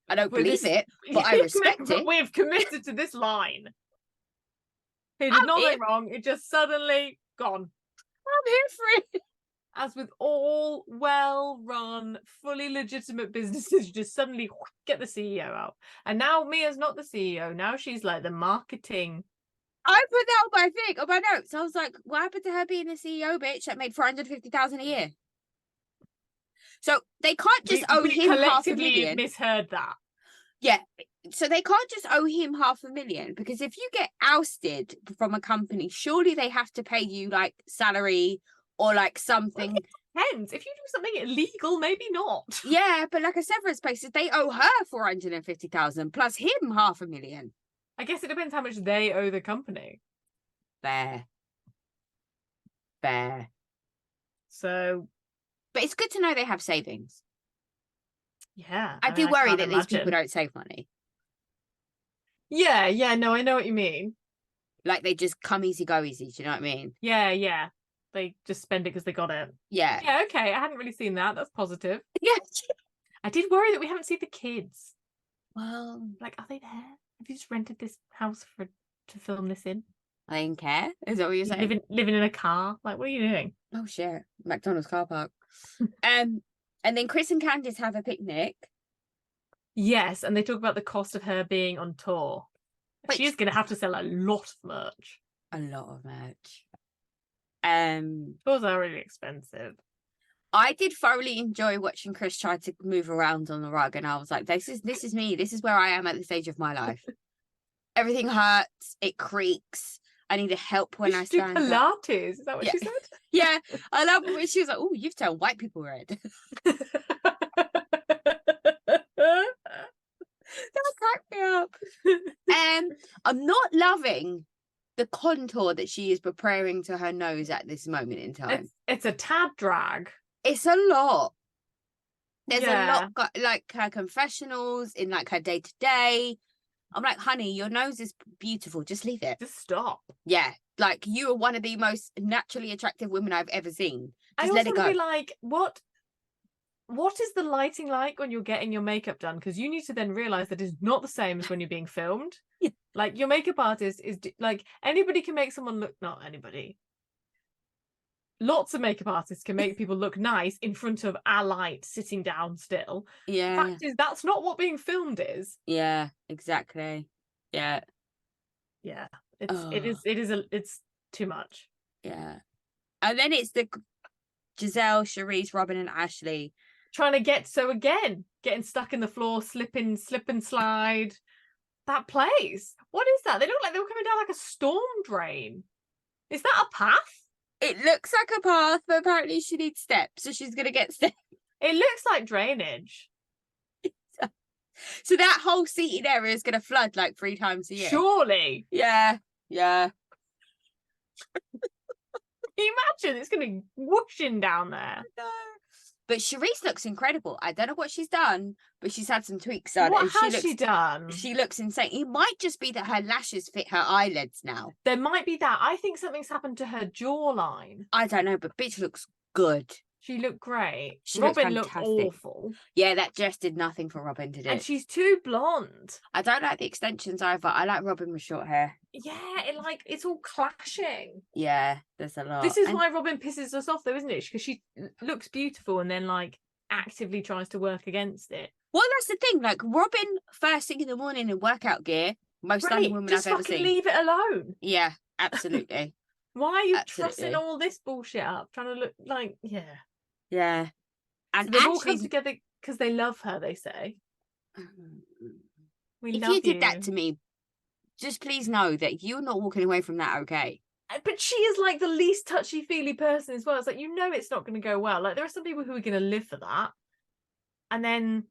I don't believe it, but I respect it. We've committed to this line. He did nothing wrong. It just suddenly gone. I'm here for it. As with all well-run, fully legitimate businesses, you just suddenly get the CEO out. And now Mia's not the CEO. Now she's like the marketing. I put that on my notes. I was like, what happened to her being the CEO, bitch, that made $450,000 a year? So they can't just owe him $500,000. Misheard that. Yeah. So they can't just owe him $500,000, because if you get ousted from a company, surely they have to pay you like salary or like something. Well, it depends. If you do something illegal, maybe not. Yeah, but like a severance basis, they owe her $450,000 plus him $500,000. I guess it depends how much they owe the company. Fair. So, but it's good to know they have savings. Yeah, I do worry that these people don't save money. Yeah, no, I know what you mean. Like they just come easy, go easy. Do you know what I mean? Yeah. They just spend it because they got it. Yeah. Yeah, okay. I hadn't really seen that. That's positive. Yeah. I did worry that we haven't seen the kids. Well, like, are they there? Have you just rented this house to film this in? I didn't care. Is that what you're saying? Living in a car? Like, what are you doing? Oh shit. McDonald's car park. And then Chris and Candice have a picnic. Yes, and they talk about the cost of her being on tour. She's going to have to sell a lot of merch. A lot of merch. Tours are really expensive. I did thoroughly enjoy watching Chris try to move around on the rug, and I was like, this is me. This is where I am at this stage of my life. Everything hurts. It creaks. I need help when I stand up. Pilates. Is that what she said? Yeah. I love when she was like, oh, you've turned white people red. That cracked me up. I'm not loving the contour that she is preparing to her nose at this moment in time. It's a tad drag. It's a lot. There's a lot, like her confessionals in like her day-to-day. I'm like, honey, your nose is beautiful. Just leave it. Just stop. Yeah. Like, you are one of the most naturally attractive women I've ever seen. Just let it go. Be like, what is the lighting like when you're getting your makeup done? Because you need to then realize that it's not the same as when you're being filmed. Yeah. Like, your makeup artist is like, anybody can make someone look, not anybody. Lots of makeup artists can make people look nice in front of a light sitting down still. Yeah. The fact is, that's not what being filmed is. Yeah, exactly. Yeah. It's too much. Yeah. And then it's the Giselle, Charisse, Robin and Ashley trying to getting stuck in the floor, slip and slide. That place. What is that? They look like they were coming down like a storm drain. Is that a path? It looks like a path, but apparently she needs steps, so she's gonna get steps. It looks like drainage. So that whole seating area is gonna flood like 3 times a year. Surely. Yeah. Can you imagine? It's gonna whooshing down there. No. But Charisse looks incredible. I don't know what she's done, but she's had some tweaks done. What has she done? She looks insane. It might just be that her lashes fit her eyelids now. There might be that. I think something's happened to her jawline. I don't know, but bitch looks good. She looked great. Robin looked awful. Yeah, that just did nothing for Robin to do. And she's too blonde. I don't like the extensions either. I like Robin with short hair. Yeah, it's all clashing. Yeah, there's a lot. This is why Robin pisses us off though, isn't it? Because she looks beautiful and then like actively tries to work against it. Well, that's the thing. Like Robin, first thing in the morning in workout gear, most stunning woman I've ever seen. Leave it alone. Yeah, absolutely. Why are you trussing all this bullshit up? Trying to look like, yeah. Yeah. And so they've all come together because they love her, they say. We If love you did that to me, just please know that you're not walking away from that okay. But she is like the least touchy-feely person as well. It's like, you know, it's not going to go well. Like, there are some people who are going to live for that. And then...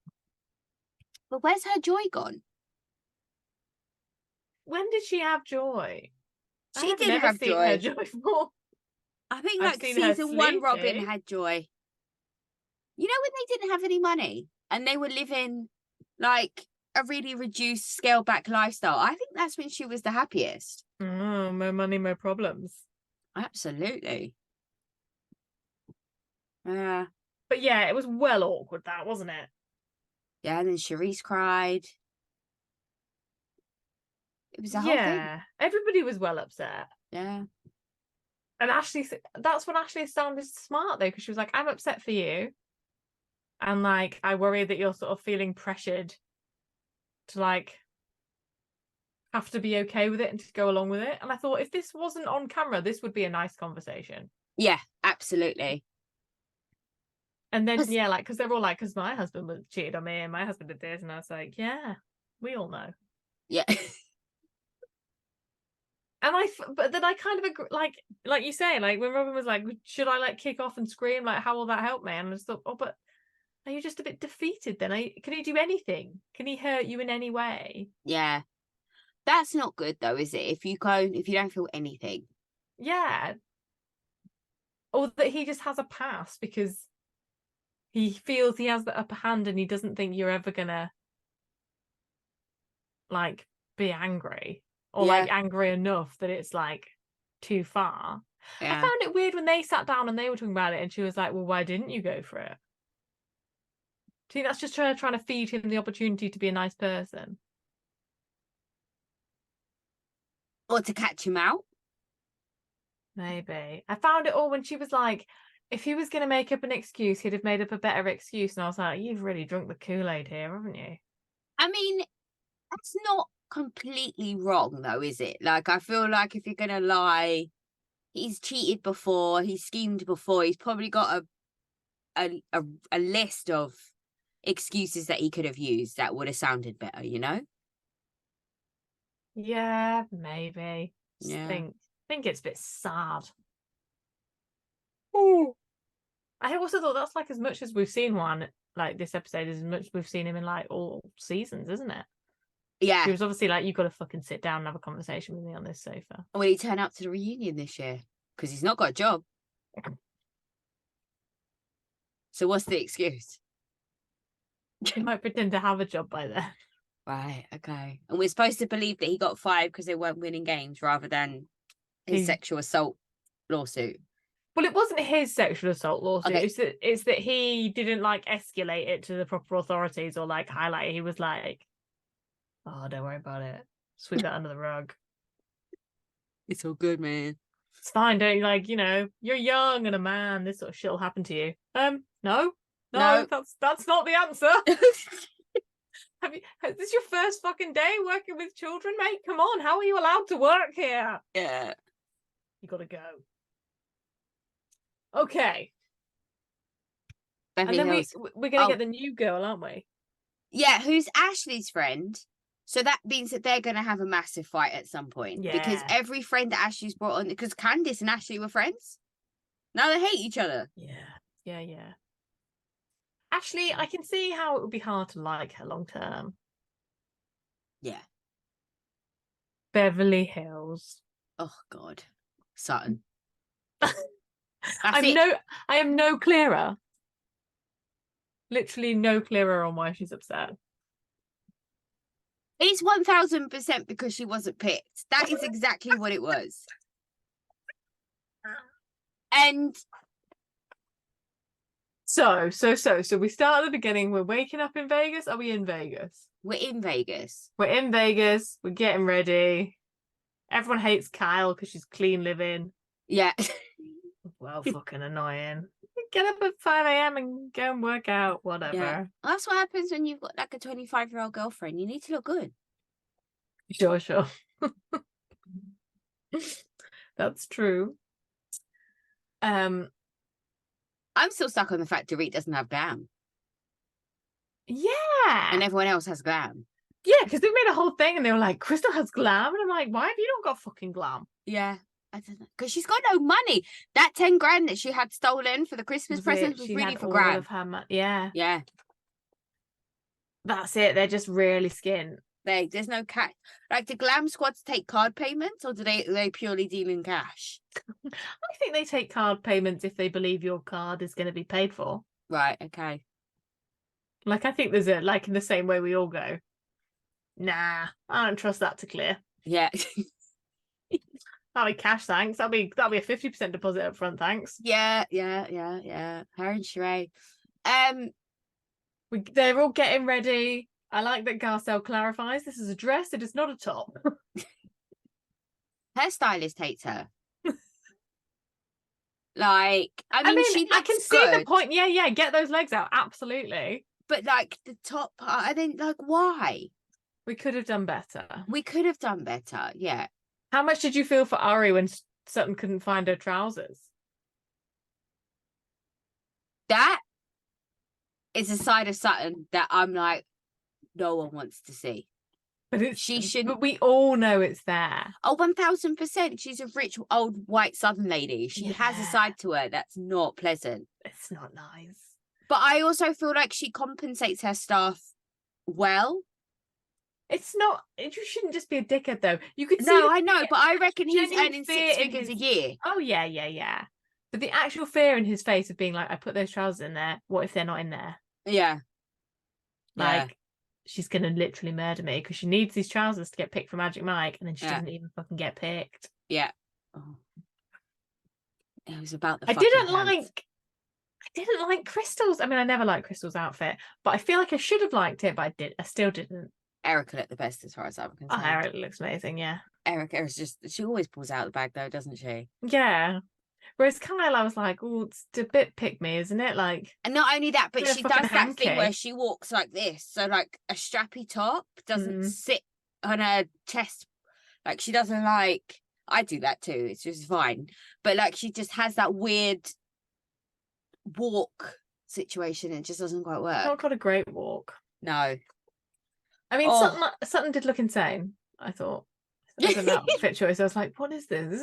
But where's her joy gone? When did she have joy? She did never have seen joy. her joy more. I think I've like seen her season 1 Robin sleeping. had joy. You know when they didn't have any money and they were living like a really reduced, scaled back lifestyle. I think that's when she was the happiest. Oh, more money, more problems. Absolutely. But yeah, it was well awkward, that, wasn't it? Yeah, and then Charisse cried. It was a whole thing. Everybody was well upset. Yeah. And Ashley, that's when Ashley sounded smart though, because she was like, I'm upset for you. And like, I worry that you're sort of feeling pressured to like have to be okay with it and to go along with it. And I thought, if this wasn't on camera, this would be a nice conversation. Yeah, absolutely. And then, yeah, like, because they're all like, because my husband was cheated on me and my husband did this. And I was like, yeah, we all know. Yeah. And but then I kind of agree, like you say, like when Robin was like, should I like kick off and scream? Like, how will that help me? And I just thought, oh, but are you just a bit defeated then? Can he do anything? Can he hurt you in any way? Yeah. That's not good though, is it? If you don't feel anything. Yeah. Or that he just has a pass because he feels he has the upper hand and he doesn't think you're ever gonna like be angry or like angry enough that it's like too far. Yeah. I found it weird when they sat down and they were talking about it and she was like, well, why didn't you go for it? Do you think that's just her trying to feed him the opportunity to be a nice person? Or to catch him out? Maybe. I found it all when she was like, if he was going to make up an excuse, he'd have made up a better excuse. And I was like, you've really drunk the Kool-Aid here, haven't you? I mean, that's not completely wrong though, is it? Like, I feel like if you're going to lie, he's cheated before, he's schemed before, he's probably got a list of excuses that he could have used that would have sounded better, you know? Yeah, maybe. Yeah. Think it's a bit sad. Ooh. I also thought that's like as much as we've seen Juan, like this episode, as much as we've seen him in like all seasons, isn't it? Yeah. He was obviously like, you've got to fucking sit down and have a conversation with me on this sofa. Will he turn up to the reunion this year? Because he's not got a job. So what's the excuse? He might pretend to have a job by then. Right, okay. And we're supposed to believe that he got fired because they weren't winning games rather than his sexual assault lawsuit. Well, it wasn't his sexual assault lawsuit. Okay. It's that he didn't like escalate it to the proper authorities or like highlight it. He was like, oh, don't worry about it. Sweep that under the rug. It's all good, man. It's fine. Don't you're young and a man. This sort of shit will happen to you. No, that's not the answer. Is this your first fucking day working with children, mate? Come on, how are you allowed to work here? Yeah. You gotta go. Okay. Beverly and then Hills. we're gonna get the new girl, aren't we? Yeah, who's Ashley's friend. So that means that they're gonna have a massive fight at some point. Yeah. Because every friend that Ashley's brought on, because Candice and Ashley were friends. Now they hate each other. Yeah. Ashley, I can see how it would be hard to like her long term. Yeah. Beverly Hills. Oh God. Sutton. I am no clearer. Literally no clearer on why she's upset. It's 1000% because she wasn't picked. That is exactly what it was. And so we start at the beginning. We're waking up in Vegas. Are we in Vegas? We're in Vegas. We're in Vegas. We're getting ready. Everyone hates Kyle because she's clean living. Yeah. Well, fucking annoying. Get up at 5 a.m. and go and work out, whatever. Yeah. That's what happens when you've got like a 25-year-old girlfriend. You need to look good. Sure. That's true. I'm still stuck on the fact Dorit doesn't have glam. Yeah. And everyone else has glam. Yeah, because they made a whole thing and they were like, Crystal has glam. And I'm like, why have you not got fucking glam? Yeah. I don't know. Because she's got no money. That 10 grand that she had stolen for the Christmas presents was she really had for all grand. of her money. Yeah. Yeah. That's it. They're just really skint. There's no cash. Like, do glam squads take card payments, or do they purely deal in cash? I think they take card payments if they believe your card is going to be paid for. Right, okay. Like, I think there's a, like, in the same way we all go, nah, I don't trust that to clear. Yeah. That'll be cash, thanks. That'll be a 50% deposit up front, thanks. Yeah. Her and Sheree. They're all getting ready. I like that Garcelle clarifies this is a dress, it is not a top. Her stylist hates her. Like, I mean, she looks I can see the point. Yeah, get those legs out, absolutely. But like the top part, I think, like, why? We could have done better. We could have done better, yeah. How much did you feel for Ari when Sutton couldn't find her trousers? That is a side of Sutton that I'm like, no one wants to see. But she shouldn't. But we all know it's there. Oh, 1000%. She's a rich old white Southern lady. She has a side to her that's not pleasant. It's not nice. But I also feel like she compensates her staff well. It's not. You shouldn't just be a dickhead, though. You could see. No, I know, but I reckon he's earning 6 figures a year. Oh yeah. But the actual fear in his face of being like, I put those trousers in there. What if they're not in there? Yeah. Like, she's gonna literally murder me because she needs these trousers to get picked for Magic Mike, and then she doesn't even fucking get picked. Yeah. Oh. It was about the. I didn't like Crystal's. I mean, I never liked Crystal's outfit, but I feel like I should have liked it, but I still didn't. Erica looked the best as far as I'm concerned. Oh, Erica looks amazing, yeah. Erica is just, she always pulls out the bag though, doesn't she? Yeah. Whereas Kyle, I was like, oh, it's a bit pick me, isn't it? Like, and not only that, but she does that thing where she walks like this. So like a strappy top doesn't sit on her chest. Like, she doesn't like, I do that too. It's just fine. But like, she just has that weird walk situation. It just doesn't quite work. Not got a great walk. No. I mean, Sutton did look insane, I thought. As an outfit choice, I was like, what is this? This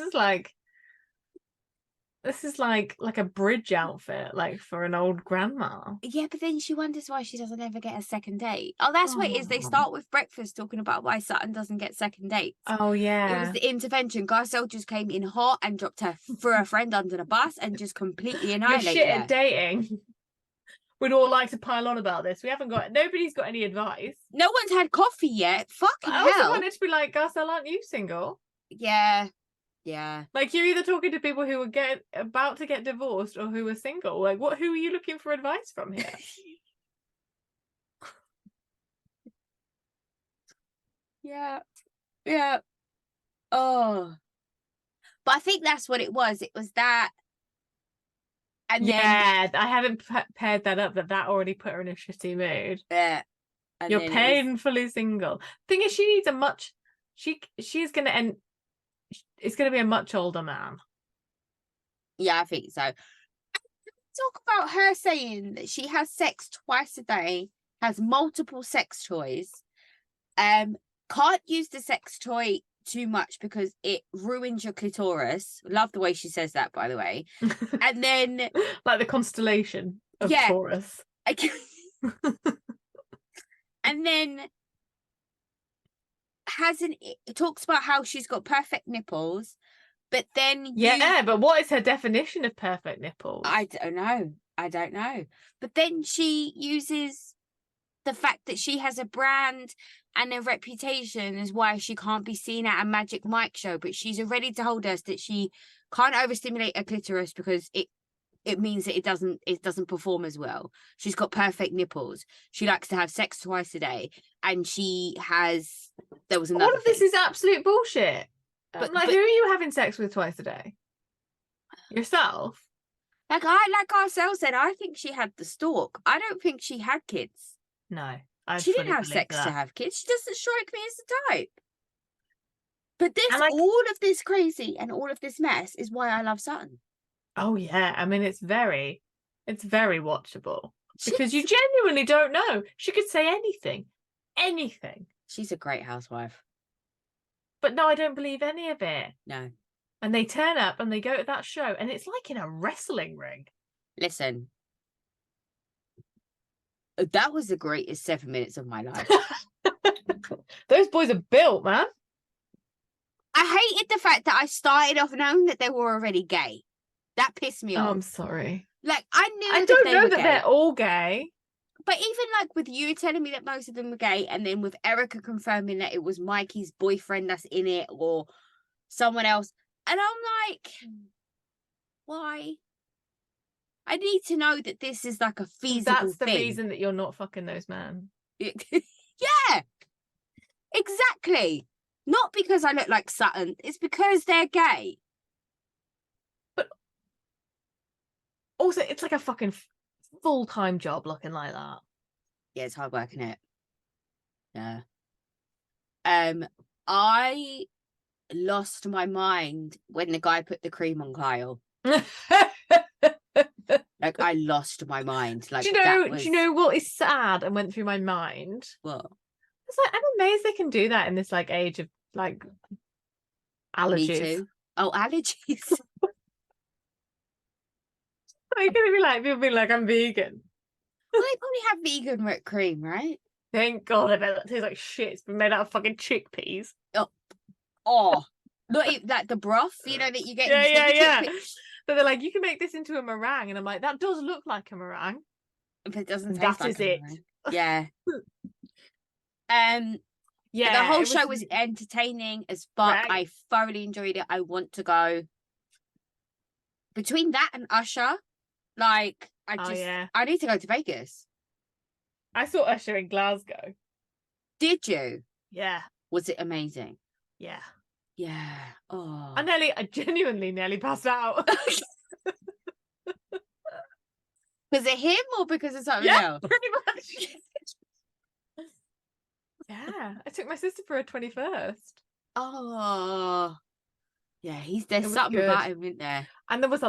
is like a bridge outfit, like for an old grandma. Yeah, but then she wonders why she doesn't ever get a second date. Oh, that's what it is. They start with breakfast talking about why Sutton doesn't get second dates. Oh, yeah. It was the intervention. Garcelle just came in hot and dropped her threw her friend under the bus and just completely annihilated her. You're shit at dating. We'd all like to pile on about this. Nobody's got any advice. No one's had coffee yet. Fucking hell. I also wanted to be like, Garcelle, aren't you single? Yeah. Like, you're either talking to people who are about to get divorced or who are single. Like, who are you looking for advice from here? Yeah. Oh. But I think that's what it was. It was that. And I haven't paired that up, that already put her in a shitty mood. Yeah. You're painfully single. Thing is, she needs she's gonna end. It's gonna be a much older man. Yeah, I think so. Talk about her saying that she has sex twice a day, has multiple sex toys, can't use the sex toy too much because it ruins your clitoris. Love the way she says that, by the way. And then like the constellation of Taurus. And then it talks about how she's got perfect nipples, but then but what is her definition of perfect nipples? I don't know. But then she uses the fact that she has a brand and a reputation is why she can't be seen at a Magic Mike show, but she's already told us that she can't overstimulate her clitoris because it means that it doesn't perform as well. She's got perfect nipples. She likes to have sex twice a day, and there was another. All of this is absolute bullshit. But who are you having sex with twice a day? Yourself? Like Garcelle said, I think she had the stalk. I don't think she had kids. No. She didn't have sex to have kids. She doesn't strike me as the type. But all of this crazy and all of this mess is why I love Sutton. Oh yeah, I mean it's very watchable. Because you genuinely don't know. She could say anything. Anything. She's a great housewife. But no, I don't believe any of it. No. And they turn up and they go to that show and it's like in a wrestling ring. Listen. That was the greatest 7 minutes of my life. Those boys are built, man. I hated the fact that I started off knowing that they were already gay. That pissed me off. I'm sorry. Like, I knew I that don't they know were that gay. they're all gay. But even like with you telling me that most of them were gay, and then with Erica confirming that it was Mikey's boyfriend that's in it or someone else. And I'm like, why? I need to know that this is like a feasible That's the thing. reason that you're not fucking those men. Yeah, exactly. Not because I look like Sutton. It's because they're gay. But also, it's like a fucking full-time job looking like that. Yeah, it's hard work, isn't it? Yeah. I lost my mind when the guy put the cream on Kyle. Like, I lost my mind. Like, do you know what is sad and went through my mind? What? It's like, I'm amazed they can do that in this like age of like allergies. Me too. Oh, allergies. You're gonna be like, people being like, I'm vegan. Well, they probably have vegan whipped cream, right? Thank God, I bet that tastes like shit. It's been made out of fucking chickpeas. Oh, not even like the broth, you know, that you get. Yeah. But they're like, you can make this into a meringue, and I'm like, that does look like a meringue, but it doesn't taste that like is it. Yeah. Yeah. The whole show was entertaining as fuck. Right. I thoroughly enjoyed it. I want to go. Between that and Usher, like, I need to go to Vegas. I saw Usher in Glasgow. Did you? Yeah. Was it amazing? Yeah. Yeah. Oh. I genuinely nearly passed out. Because of him or because of something else? Pretty much. Yeah. I took my sister for her 21st. Oh. Yeah, there's something about him, isn't there? And there was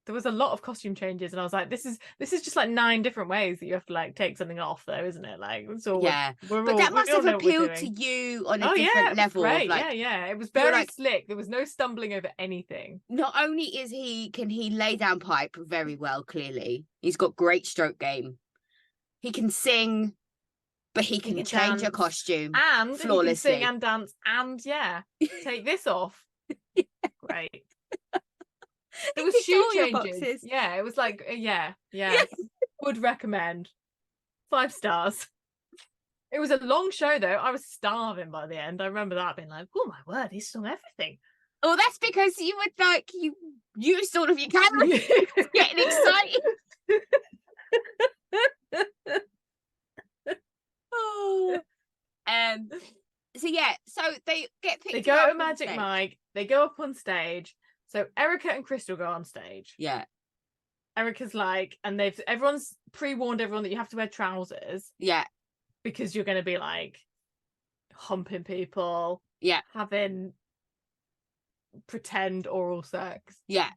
there was a lot of costume changes, and I was like, this is just like 9 different ways that you have to like take something off, though, isn't it? Like, so yeah, but that must have appealed to you on a different level. Great. Like, yeah, it was very slick. There was no stumbling over anything. Not only can he lay down pipe very well, clearly he's got great stroke game. He can sing, but he can change a costume and flawlessly. He can sing and dance, and take this off. Great. There was shoe changes. Yeah, it was like, yeah. Would recommend. 5 stars. It was a long show, though. I was starving by the end. I remember that being like, oh my word, he's sung everything. Oh, that's because you would like, you used all of your calories getting excited. Oh. So they get picked. They go to Magic Mike. They go up on stage. So Erica and Crystal go on stage. Yeah. Erica's like, and everyone's pre-warned everyone that you have to wear trousers. Yeah. Because you're going to be like humping people. Yeah. Having pretend oral sex. Yeah.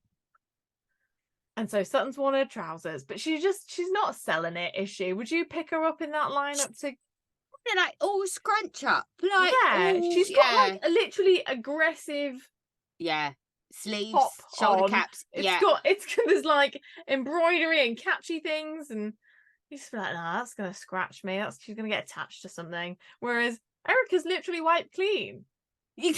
And so Sutton's worn her trousers, but she's not selling it, is she? Would you pick her up in that lineup to? They're like all scrunch up. Like, she's got like a literally aggressive. Yeah. Sleeves, shoulder caps. There's like embroidery and catchy things, and you just feel like, nah, that's gonna scratch me. She's gonna get attached to something. Whereas Erica's literally wiped clean. And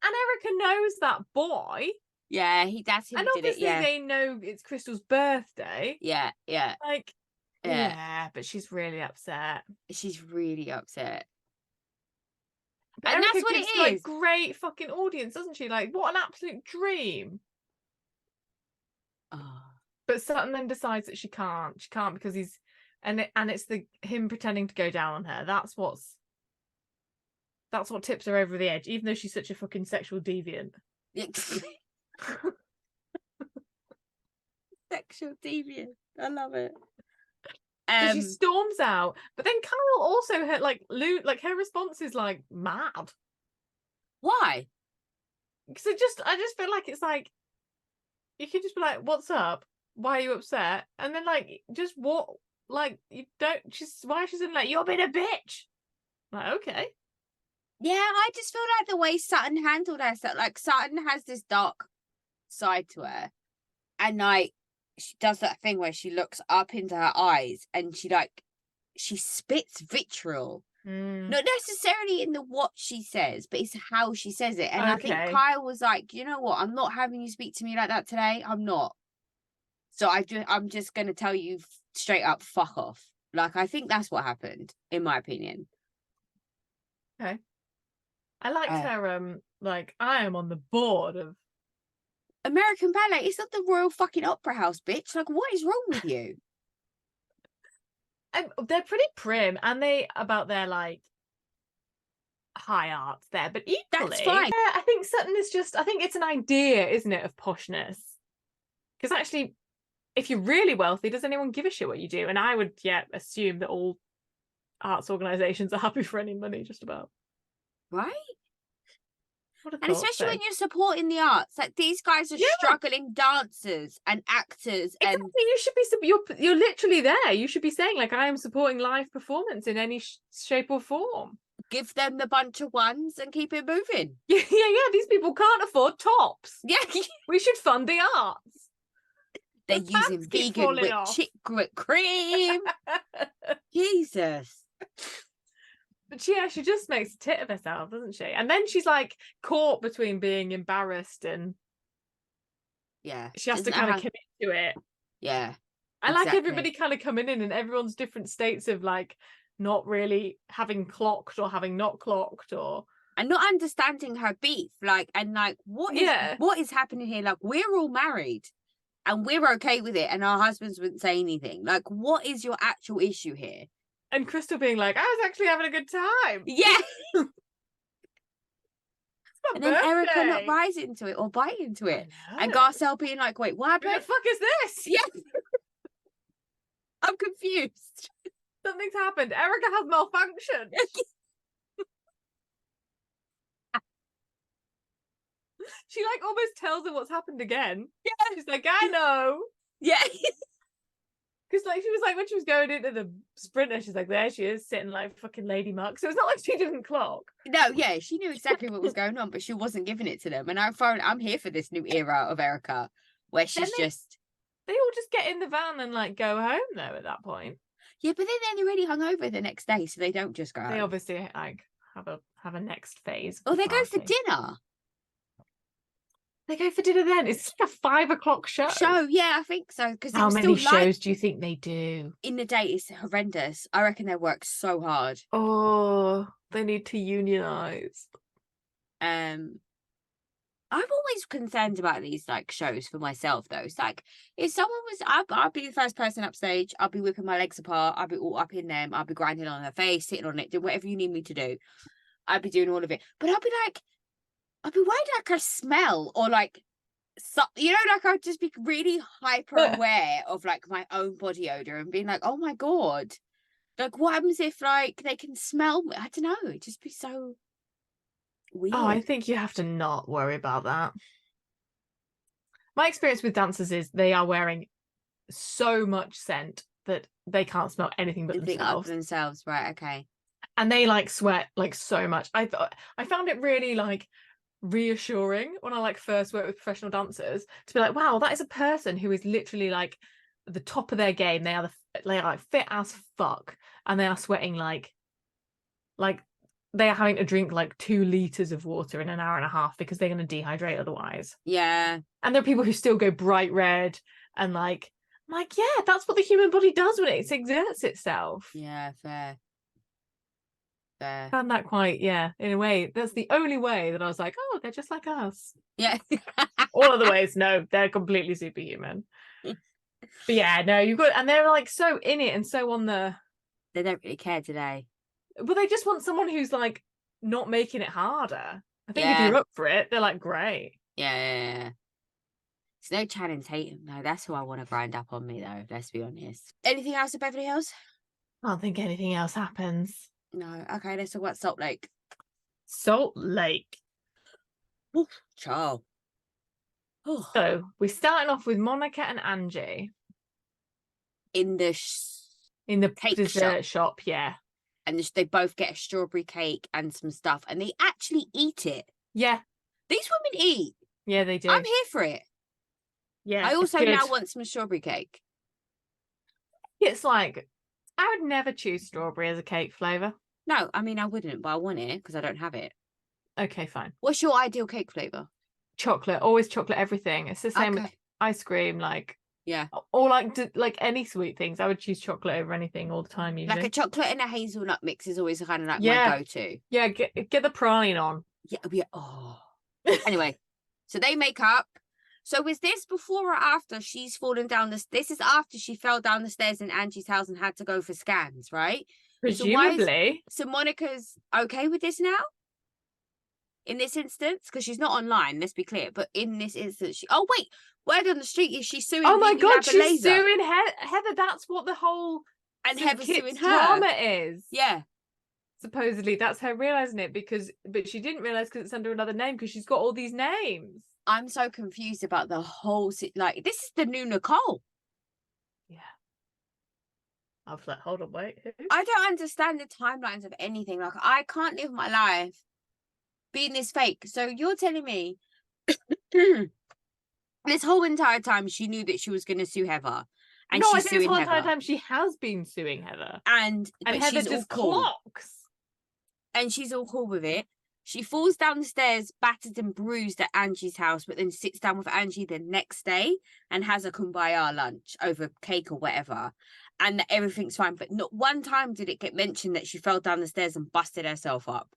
Erica knows that boy. Yeah, that's who and did it. Yeah, they know it's Crystal's birthday. Yeah. Like, yeah, but she's really upset. She's really upset. But and Erica that's what gives, it is. Like, great fucking audience, doesn't she? Like, what an absolute dream. Oh. But Sutton then decides that she can't. She can't because it's him pretending to go down on her. That's what tips her over the edge, even though she's such a fucking sexual deviant. Sexual deviant. I love it. So she storms out, but then Kyle also her her response is like mad. Why? Because I just feel like it's like you can just be like, "What's up? Why are you upset?" And then like just what, like you don't. Why she's in like, "You're being a bitch." Like, okay. Yeah, I just feel like the way Sutton handled herself, like Sutton has this dark side to her, and like she does that thing where she looks up into her eyes and she spits vitriol. Not necessarily in the what she says, but it's how she says it. And I think Kyle was like, you know what? I'm not having you speak to me like that today. I'm not. So I'm just gonna tell you straight up, fuck off. Like, I think that's what happened, in my opinion. Okay. I liked her, like, I am on the board of American Ballet. It's not the Royal fucking Opera House, bitch. Like, what is wrong with you? They're pretty prim, and they about their like high arts there, but equally, that's fine. Yeah, I think Sutton is just. I think it's an idea, isn't it, of poshness? Because actually, if you're really wealthy, does anyone give a shit what you do? And I would, assume that all arts organizations are happy for any money, just about. Right? And especially when you're supporting the arts, like these guys are struggling dancers and actors. Exactly. And you should be, you're literally there. You should be saying like, I am supporting live performance in any shape or form. Give them the bunch of ones and keep it moving. Yeah. These people can't afford tops. Yeah. We should fund the arts. They're using vegan whipped cream. Jesus. But she just makes a tit of herself, doesn't she? And then she's like caught between being embarrassed and she has to kind of commit to it. Yeah. I like everybody kind of coming in and everyone's different states of like not really having clocked or having not clocked and not understanding her beef. Like, and like what is happening here? Like, we're all married and we're okay with it and our husbands wouldn't say anything. Like, what is your actual issue here? And Crystal being like, I was actually having a good time. Yeah. And then Erica not rising to it or biting to it. And Garcelle being like, wait, what happened? What the fuck is this? Yeah. I'm confused. Something's happened. Erica has malfunctioned. She like almost tells her what's happened again. Yeah. She's like, I know. Yeah. Because like she was like when she was going into the sprinter, she's like, there she is sitting like fucking Lady Mark. So it's not like she didn't clock. No, yeah, she knew exactly what was going on, but she wasn't giving it to them. And I'm here for this new era of Erica, where she's they all just get in the van and like go home though at that point. Yeah, but then they're already hungover the next day, so they don't just go home. They obviously like have a next phase. Or they go for dinner. They go for dinner then. It's like a 5 o'clock show. Yeah, I think so. Because how many shows do you think they do? In the day, it's horrendous. I reckon they work so hard. Oh, they need to unionize. I'm always concerned about these like shows for myself though. It's like if someone was, I'll be the first person upstage. I'll be whipping my legs apart. I'll be all up in them. I'll be grinding on her face, sitting on it, doing whatever you need me to do. I'll be doing all of it. But I'll be worried like I smell or like, like I'd just be really hyper aware of like my own body odor and being like, oh my God, like what happens if like they can smell me? I don't know. It'd just be so weird. Oh, I think you have to not worry about that. My experience with dancers is they are wearing so much scent that they can't smell anything but themselves. Right. Okay. And they like sweat like so much. I found it really like reassuring when I like first worked with professional dancers to be like, wow, that is a person who is literally like at the top of their game. They are like fit as fuck and they are sweating like they are having to drink like 2 liters of water in an hour and a half because they're going to dehydrate otherwise. Yeah. And there are people who still go bright red and like, I'm like, yeah, that's what the human body does when it exerts itself. Yeah, fair. I found that quite, in a way, that's the only way that I was like, oh, they're just like us. Yeah. All other ways, no, they're completely superhuman. But yeah, no, you've got, and they're like so in it and so on the. They don't really care today. But they just want someone who's like not making it harder. I think if you're up for it, they're like, great. Yeah. It's no Channing Tatum. No, that's who I want to grind up on me though. Let's be honest. Anything else at Beverly Hills? I don't think anything else happens. No. Okay, let's talk about Salt Lake. Salt Lake. Oof, child. So we're starting off with Monica and Angie in the cake dessert shop. Yeah. And they both get a strawberry cake and some stuff, and they actually eat it. Yeah. These women eat. Yeah, they do. I'm here for it. Yeah. I also now want some strawberry cake. It's like, I would never choose strawberry as a cake flavour. No, I mean, I wouldn't, but I want it because I don't have it. Okay, fine. What's your ideal cake flavour? Chocolate. Always chocolate everything. It's the same with ice cream, like... Yeah. Or like any sweet things. I would choose chocolate over anything all the time usually. Like a chocolate and a hazelnut mix is always kind of like my go-to. Yeah, get the praline on. Yeah. Oh. Anyway, so they make up. So was this before or after she's fallen down this is after she fell down the stairs in Angie's house and had to go for scans, right? Presumably. So Monica's okay with this now? In this instance? Because she's not online, let's be clear. But in this instance, oh wait, word on the street is she's suing. Oh my god, she's suing Heather. That's what the whole Heather's suing her drama is. Yeah. Supposedly that's her realizing it but she didn't realize because it's under another name because she's got all these names. I'm so confused about the whole like this is the new Nicole. Yeah. I was like, hold on, wait. Who? I don't understand the timelines of anything. Like I can't live my life being this fake. So you're telling me this whole entire time she knew that she was going to sue Heather. And no, she's I think this whole entire Heather. time she has been suing Heather. And Heather just clocks. And she's all cool with it. She falls down the stairs, battered and bruised at Angie's house, but then sits down with Angie the next day and has a kumbaya lunch over cake or whatever. And everything's fine. But not one time did it get mentioned that she fell down the stairs and busted herself up.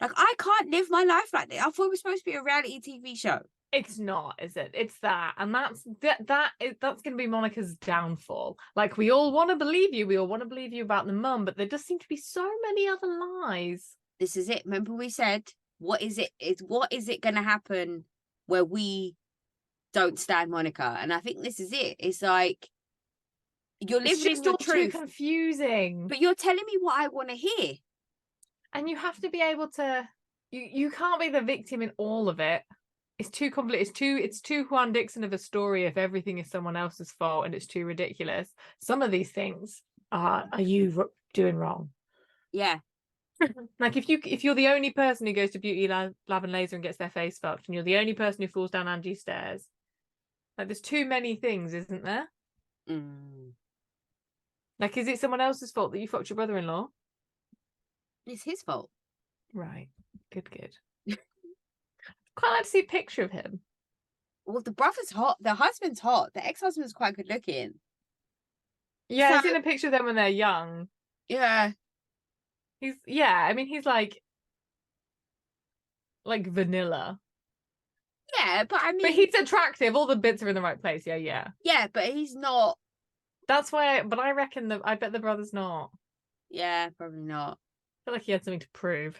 Like, I can't live my life like that. I thought it was supposed to be a reality TV show. It's not, is it? It's that. And that's going to be Monica's downfall. Like, we all want to believe you. We all want to believe you about the mum, but there does seem to be so many other lies. This is it. Remember we said, what is it going to happen where we don't stand Monica? And I think this is it. It's like, you're living in your truth. Too confusing. But you're telling me what I want to hear. And you have to be able to, you can't be the victim in all of it. It's too complicated. It's too Juan Dixon of a story if everything is someone else's fault and it's too ridiculous. Some of these things are you doing wrong? Yeah. Like if you're the only person who goes to Beauty Lab and Laser and gets their face fucked, and you're the only person who falls down Angie's stairs, like there's too many things, isn't there? Like, is it someone else's fault that you fucked your brother-in-law? It's his fault. Right. Good. Quite like to see a picture of him. Well, the brother's hot. The husband's hot. The ex-husband's quite good looking. Yeah, I've seen a picture of them when they're young. Yeah. He's like vanilla. Yeah, but I mean... But he's attractive. All the bits are in the right place. Yeah. Yeah, but he's not... That's why... But I reckon I bet the brother's not. Yeah, probably not. I feel like he had something to prove.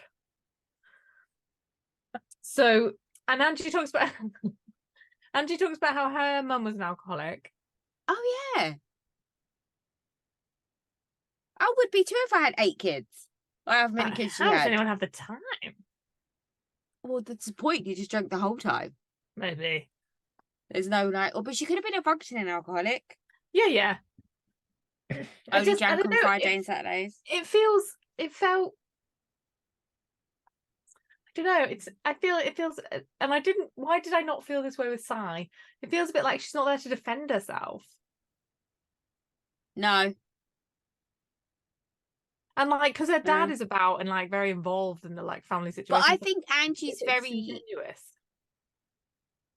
So... And Angie talks about how her mum was an alcoholic. Oh, yeah. I would be too if I had 8 kids. I have many kids she had. How does anyone have the time? Well, that's the point. You just drank the whole time. Maybe. There's no like... Oh, but she could have been a functioning alcoholic. Yeah. Only drank on Friday and Saturdays. It felt... I don't know. It feels, and I didn't. Why did I not feel this way with Sai? It feels a bit like she's not there to defend herself. No. And like, because her dad is about and like very involved in the like family situation. But I think Angie's very ingenuous.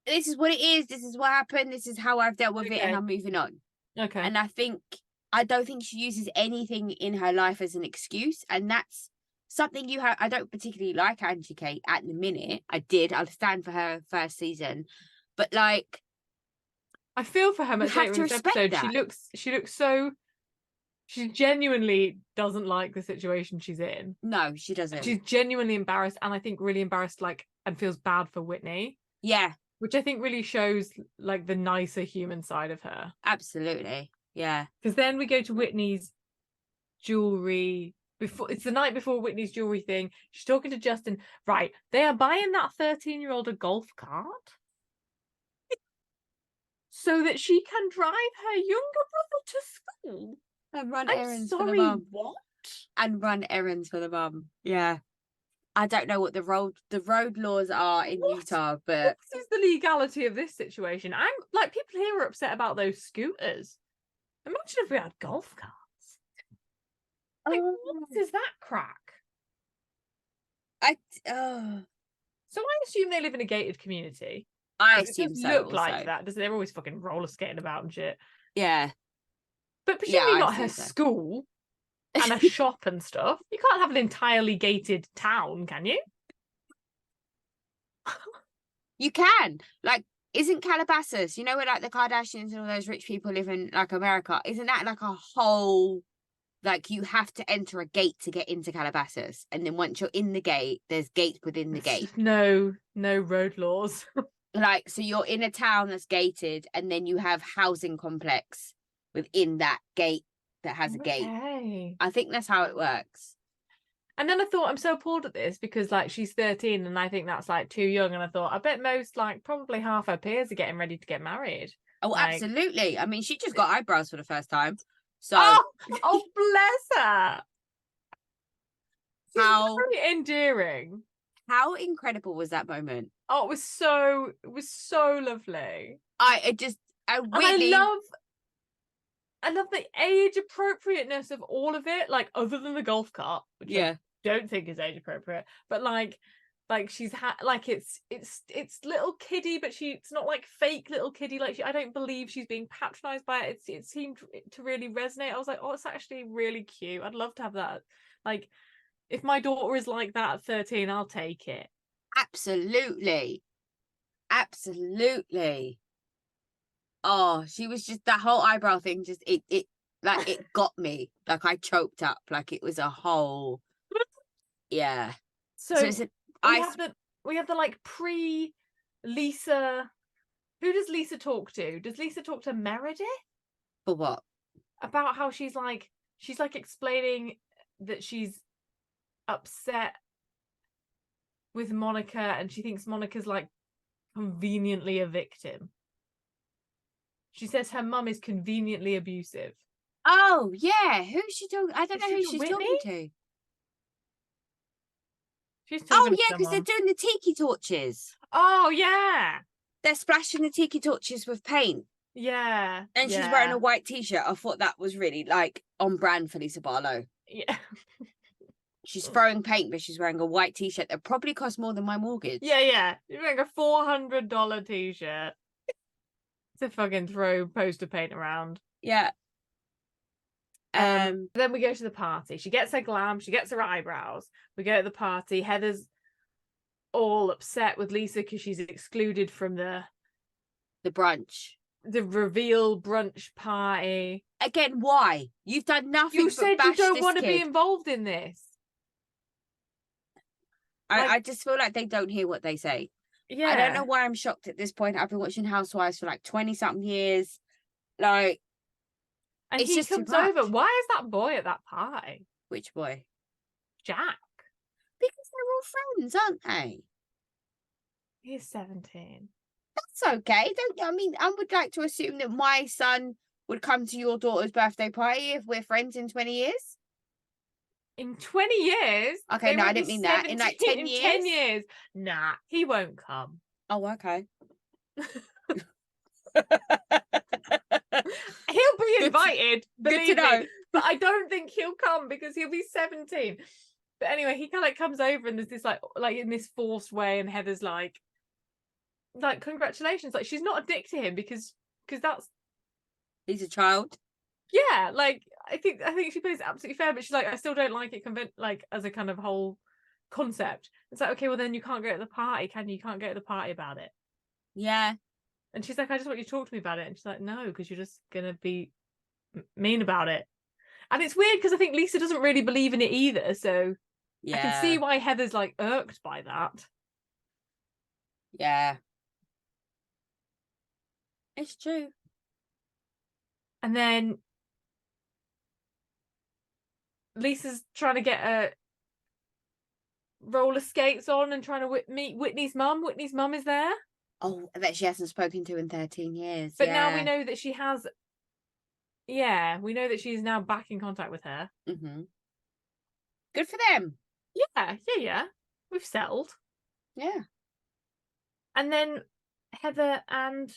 This is what it is. This is what happened. This is how I've dealt with it, and I'm moving on. Okay. And I don't think she uses anything in her life as an excuse, and that's something you have. I don't particularly like Angie Kate at the minute. I'll stand for her first season, but like, I feel for her much later in this episode. That. She looks so. She genuinely doesn't like the situation she's in. No, she doesn't. She's genuinely embarrassed, and I think really embarrassed, like, and feels bad for Whitney. Yeah, which I think really shows like the nicer human side of her. Absolutely, yeah. Because then we go to Whitney's jewelry. It's the night before Whitney's jewelry thing. She's talking to Justin. Right, they are buying that 13-year-old a golf cart. so that she can drive her younger brother to school. And run I'm errands for the sorry, mum. what? And run errands for the mum. Yeah. I don't know what the road laws are in What? Utah, but What is the legality of this situation? I'm like, people here are upset about those scooters. Imagine if we had golf carts. Like, what is that crack? So I assume they live in a gated community. I 'Cause it assume does so look also. like that, doesn't it? They're always fucking roller skating about and shit. Yeah. But presumably I not assume her so. school and a shop and stuff. You can't have an entirely gated town, can you? You can. Like, isn't Calabasas, you know, where like the Kardashians and all those rich people live in like America, isn't that like a whole, like, you have to enter a gate to get into Calabasas, and then once you're in the gate, there's gates within the gate. No road laws. Like, so you're in a town that's gated, and then you have housing complex within that gate that has a gate. I think that's how it works. And then I thought, I'm so appalled at this because like she's 13 and I think that's like too young. And I thought, I bet most, like probably half her peers are getting ready to get married. Oh, like... absolutely. I mean, she just got eyebrows for the first time. So oh bless her. She's very endearing. How incredible was that moment? Oh, it was so lovely. I love the age appropriateness of all of it, like other than the golf cart, which I don't think is age appropriate, but like she's like it's little kiddie, but it's not like fake little kiddie. Like I don't believe she's being patronized by it. It seemed to really resonate. I was like, oh, it's actually really cute. I'd love to have that. Like, if my daughter is like that at 13, I'll take it. Absolutely. Oh, she was just, that whole eyebrow thing, just it like it got me. Like I choked up. Like it was a whole yeah. So we have the like pre-Lisa. Who does Lisa talk to? Does Lisa talk to Meredith? For what? About how she's like explaining that she's upset with Monica and she thinks Monica's like conveniently a victim. She says her mum is conveniently abusive. Oh yeah, who's she talking? I don't know who she's talking to. She's talking yeah, because they're doing the tiki torches. Oh yeah, they're splashing the tiki torches with paint. Yeah, and she's wearing a white t-shirt. I thought that was really like on brand for Lisa Barlow. Yeah. She's throwing paint, but she's wearing a white t-shirt that probably costs more than my mortgage. Yeah. She's wearing a $400 t-shirt to fucking throw poster paint around. Yeah. Then we go to the party. She gets her glam. She gets her eyebrows. We go to the party. Heather's all upset with Lisa because she's excluded from the brunch. The reveal brunch party. Again, why? You've done nothing. You said you don't want to be involved in this. I just feel like they don't hear what they say. Yeah. I don't know why I'm shocked at this point. I've been watching Housewives for like 20-something years. Like, and it's he just comes over. Why is that boy at that party? Which boy? Jack. Because they're all friends, aren't they? He's 17. That's okay. I would like to assume that my son would come to your daughter's birthday party if we're friends in 20 years. In 20 years? Okay, no, I didn't mean that. In like 10 years? 10 years. Nah, he won't come. Oh, okay. He'll be invited. Good to know. Me, but I don't think he'll come because he'll be 17. But anyway, he kind of comes over and there's this like in this forced way, and Heather's like congratulations. Like, she's not a dick to him because that's, he's a child. Yeah, like I think she plays it absolutely fair, but she's like, I still don't like it like as a kind of whole concept. It's like, okay, well then you can't go to the party, can you? You can't go to the party about it. Yeah. And she's like, I just want you to talk to me about it. And she's like, no, because you're just gonna be mean about it. And it's weird because I think Lisa doesn't really believe in it either. So yeah, I can see why Heather's like irked by that. Yeah. It's true. And then Lisa's trying to get her roller skates on and trying to meet Whitney's mum. Whitney's mum is there. Oh, that she hasn't spoken to in 13 years. But Yeah. now we know that she has. Yeah, we know that she's now back in contact with her. Mm-hmm. Good for them. Yeah. We've settled. Yeah. And then Heather and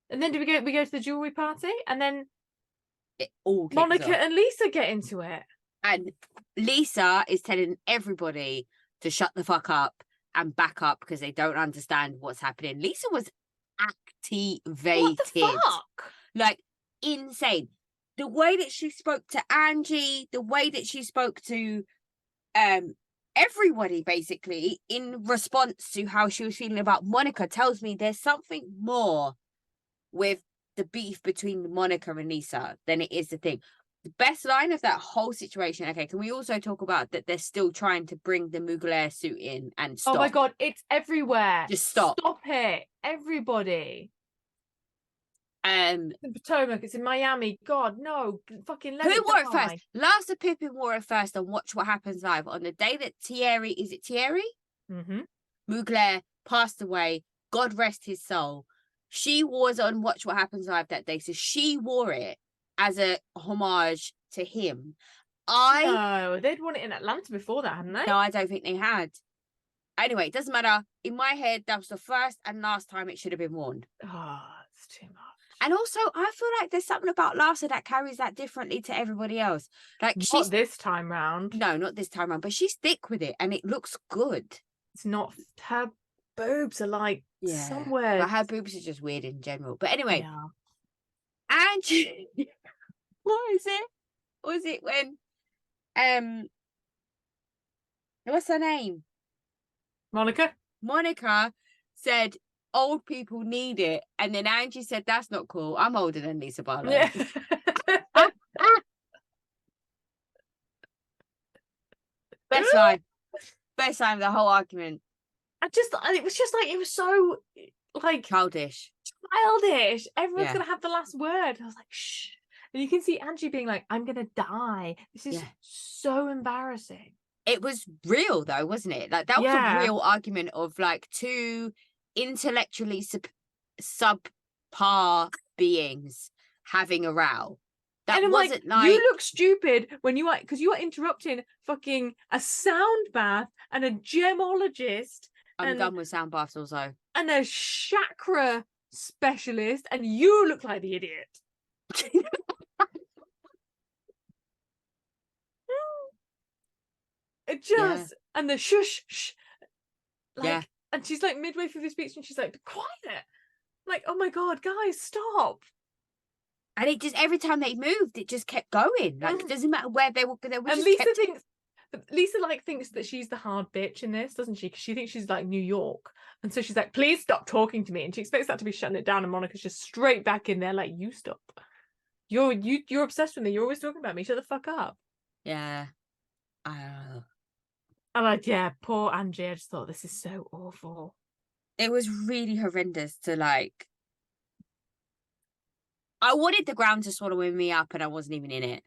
then do we go to the jewelry party? And then It all kicks Monica off. and Lisa get into it. And Lisa is telling everybody to shut the fuck up and back up because they don't understand what's happening. Lisa was activated. What the fuck? Like, insane. The way that she spoke to Angie, the way that she spoke to everybody basically in response to how she was feeling about Monica tells me there's something more with the beef between Monica and Lisa than it is the thing. The best line of that whole situation. Okay, can we also talk about that they're still trying to bring the Mugler suit in and stop? Oh my god, it's everywhere. Just stop. Stop it. Everybody. In Potomac, it's in Miami. God, no. Fucking let who it wore it die. first? Last of Pippin wore it first on Watch What Happens Live on the day that Thierry, is it Thierry? Mm-hmm. Mugler passed away. God rest his soul. She was on Watch What Happens Live that day, so she wore it as a homage to him. No, they'd worn it in Atlanta before that, hadn't they? No, I don't think they had. Anyway, it doesn't matter. In my head, that was the first and last time it should have been worn. Oh, it's too much. And also, I feel like there's something about Larsa that carries that differently to everybody else. Like Not this time round. No, not this time round. But she's thick with it, and it looks good. It's not. Her boobs are like somewhere. But her boobs are just weird in general. But anyway, Yeah. Angie, what is it? Was it when what's her name? Monica said old people need it, and then Angie said that's not cool. I'm older than Lisa Barlow. Yeah. Best line of the whole argument. It was so like Childish. Everyone's gonna have the last word. I was like, shh. And you can see Angie being like, I'm gonna die. This is so embarrassing. It was real though, wasn't it? Like that was a real argument of like two intellectually subpar beings having a row. That wasn't like you look stupid when you are, because you are interrupting fucking a sound bath and a gemologist. I'm done with sound baths also. And a chakra specialist, and you look like the idiot. It just and the shush like and she's like midway through the speech and she's like, quiet. Like, oh my god, guys, stop. And it just every time they moved, it just kept going. Like it doesn't matter where they were. And Lisa thinks that she's the hard bitch in this, doesn't she? Because she thinks she's like New York, and so she's like, "Please stop talking to me," and she expects that to be shutting it down. And Monica's just straight back in there, like, "You stop. You're obsessed with me. You're always talking about me. Shut the fuck up." Yeah, I'm like, yeah, poor Angie. I just thought this is so awful. It was really horrendous to like. I wanted the ground to swallow me up, and I wasn't even in it.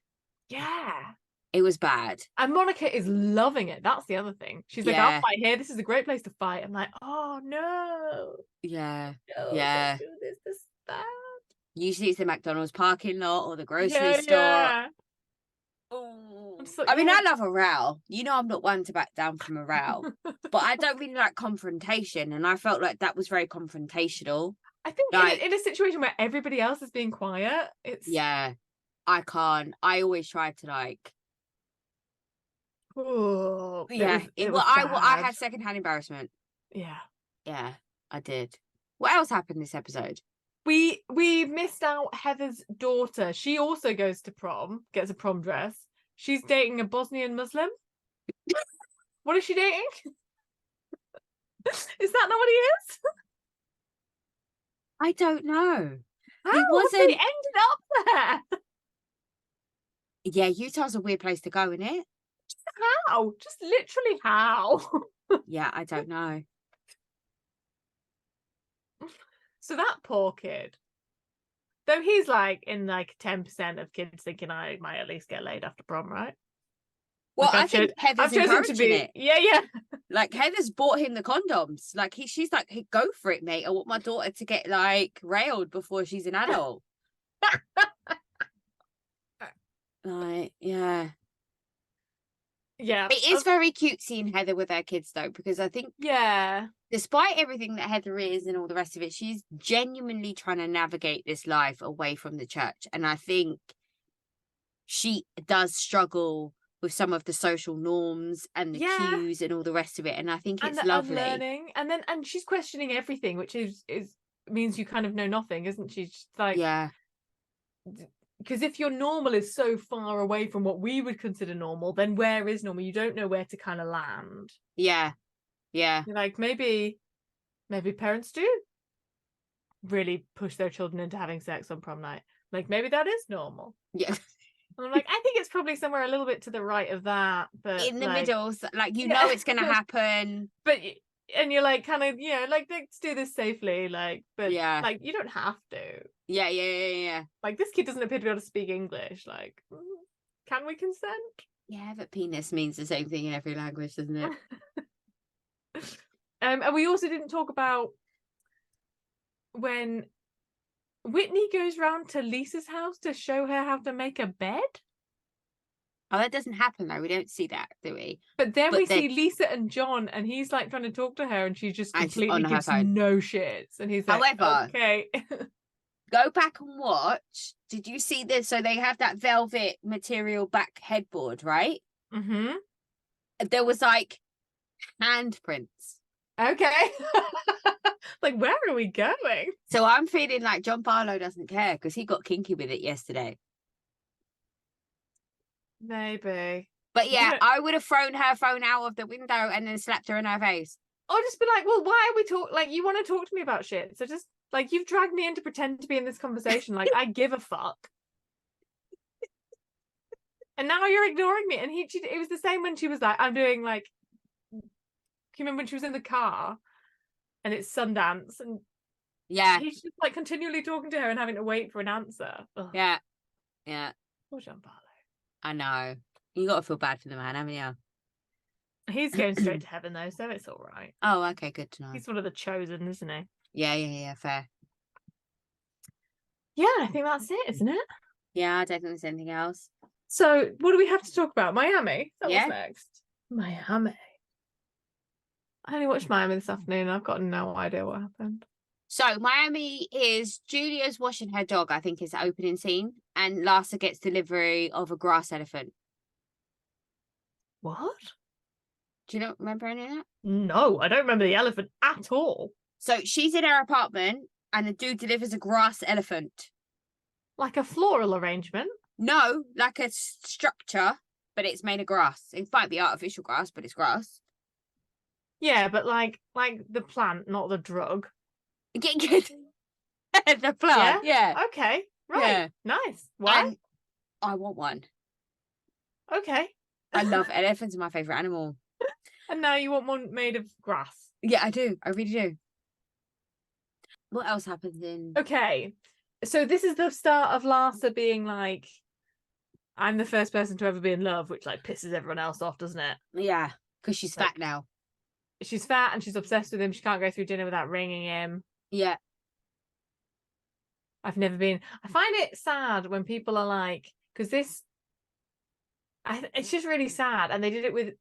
Yeah. It was bad. And Monica is loving it. That's the other thing. She's like, I'll fight here. This is a great place to fight. I'm like, oh, no. Yeah. No, yeah. don't do this. This is bad. Usually it's the McDonald's parking lot or the grocery store. Yeah. I mean, I love a row. You know, I'm not one to back down from a row. But I don't really like confrontation. And I felt like that was very confrontational. I think like, in a situation where everybody else is being quiet, it's... Yeah. I can't. I always try to like... Oh, yeah. I had secondhand embarrassment. Yeah. Yeah, I did. What else happened this episode? We missed out Heather's daughter. She also goes to prom, gets a prom dress. She's dating a Bosnian Muslim. What is she dating? Is that not what he is? I don't know. How wasn't... They ended up there? Yeah, Utah's a weird place to go, isn't it? How? Just literally how? Yeah, I don't know. So that poor kid, though he's like in like 10% of kids thinking I might at least get laid after prom, right? Well, Like, I think Heather's I've chosen encouraging it. Yeah. Like, Heather's bought him the condoms. Like, she's like, hey, go for it, mate. I want my daughter to get, like, railed before she's an adult. Like, yeah. Yeah. It is very cute seeing Heather with her kids, though, because I think, yeah, despite everything that Heather is and all the rest of it, she's genuinely trying to navigate this life away from the church. And I think she does struggle with some of the social norms and the cues and all the rest of it. And I think and it's the lovely. unlearning, and she's questioning everything, which is means you kind of know nothing, isn't she? She's like, yeah. Because if your normal is so far away from what we would consider normal, then where is normal? You don't know where to kind of land. Yeah. Yeah. You're like, maybe parents do really push their children into having sex on prom night. Like, maybe that is normal. Yeah. And I'm like, I think it's probably somewhere a little bit to the right of that, but In the like, middle, like, you know it's gonna happen. But and you're like, kind of, like, let's do this safely, like, but yeah, like, you don't have to. Yeah. Like, this kid doesn't appear to be able to speak English. Like, can we consent? Yeah, but penis means the same thing in every language, doesn't it? And we also didn't talk about when Whitney goes round to Lisa's house to show her how to make a bed. Oh, that doesn't happen though. We don't see that, do we? But then we see Lisa and John, and he's like trying to talk to her, and she just completely gives no shits. And he's like, however, okay. Go back and watch. Did you see this? So they have that velvet material back headboard, right? Mm-hmm. There was like handprints. Okay. Like, where are we going? So I'm feeling like John Barlow doesn't care because he got kinky with it yesterday. Maybe. But yeah, I would have thrown her phone out of the window and then slapped her in her face. Or just be like, well, why are we talking? Like, you want to talk to me about shit. So just, like, you've dragged me in to pretend to be in this conversation. Like, I give a fuck. And now you're ignoring me. And it was the same when she was like, I'm doing, like, can you remember when she was in the car and it's Sundance? And yeah, he's just, like, continually talking to her and having to wait for an answer. Ugh. Yeah. Poor John Barlow. I know. You got to feel bad for the man, haven't you? He's going straight to heaven, though, so it's all right. Oh, okay, good to know. He's one of the chosen, isn't he? Yeah, fair. Yeah, I think that's it, isn't it? Yeah, I don't think there's anything else. So, what do we have to talk about? Miami? That was Yeah. next. Miami. I only watched Miami this afternoon. I've got no idea what happened. So, Miami is Julia's washing her dog, I think is the opening scene. And Larsa gets delivery of a grass elephant. What? Do you not remember any of that? No, I don't remember the elephant at all. So, she's in her apartment and the dude delivers a grass elephant. Like a floral arrangement? No, like a structure, but it's made of grass. It might be artificial grass, but it's grass. Yeah, but like the plant, not the drug. Get the plant. Yeah. Okay. Right. Yeah. Nice. Why? And I want one. Okay. I love elephants. Are my favorite animal. And now you want one made of grass. Yeah, I do. I really do. What else happens in? Okay. So this is the start of Larsa being like, I'm the first person to ever be in love, which like pisses everyone else off, doesn't it? Yeah, because she's fat now. She's fat and she's obsessed with him. She can't go through dinner without ringing him. Yeah. I find it sad when people are like, because it's just really sad. And they did it with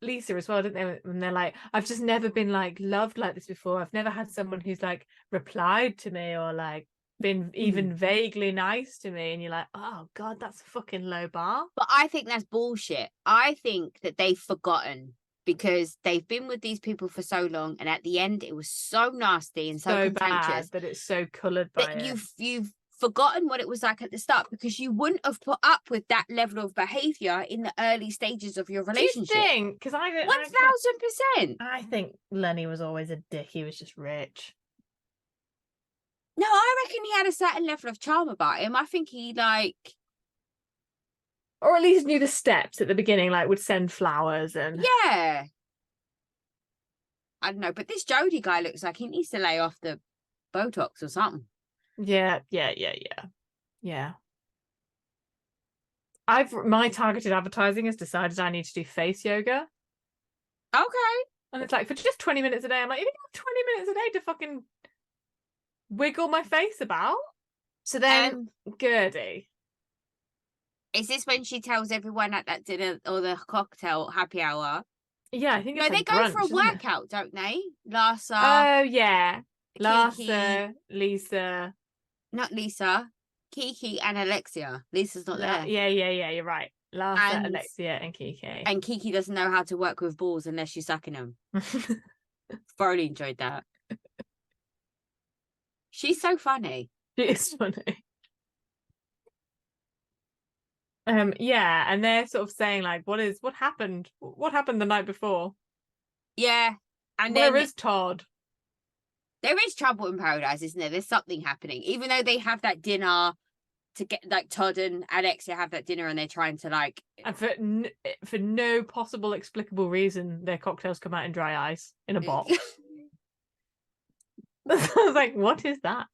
Lisa as well, didn't they? When they're like, I've just never been like loved like this before. I've never had someone who's like replied to me or like been even vaguely nice to me. And you're like, oh God, that's a fucking low bar. But I think that's bullshit. I think that they've forgotten because they've been with these people for so long, and at the end it was so nasty and so contentious bad that it's so coloured by that you've forgotten what it was like at the start, because you wouldn't have put up with that level of behaviour in the early stages of your relationship. Do you think? Because 1000%. I think Lenny was always a dick. He was just rich. No, I reckon he had a certain level of charm about him. I think he or at least knew the steps at the beginning, like would send flowers and... Yeah. I don't know, but this Jody guy looks like he needs to lay off the Botox or something. Yeah. My targeted advertising has decided I need to do face yoga. Okay. And it's like, for just 20 minutes a day. I'm like, you think I have 20 minutes a day to fucking wiggle my face about? So then, Gertie. Is this when she tells everyone at that dinner or the cocktail happy hour? Yeah, I think it's no, they like go brunch, for a workout, don't they? Lhasa. Oh yeah, Kiki, Lhasa, Lisa. Not Lisa. Kiki and Alexia. Lisa's not there. Yeah. You're right. Lhasa, Alexia, and Kiki. And Kiki doesn't know how to work with balls unless she's sucking them. Thoroughly enjoyed that. She's so funny. She is funny. Yeah, and they're sort of saying like, what happened? What happened the night before? Yeah. And where is Todd? There is trouble in paradise, isn't there? There's something happening. Even though they have that dinner to get, like, Todd and Alexia have that dinner and they're trying to, like... And for no possible explicable reason, their cocktails come out in dry ice in a box. I was like, what is that?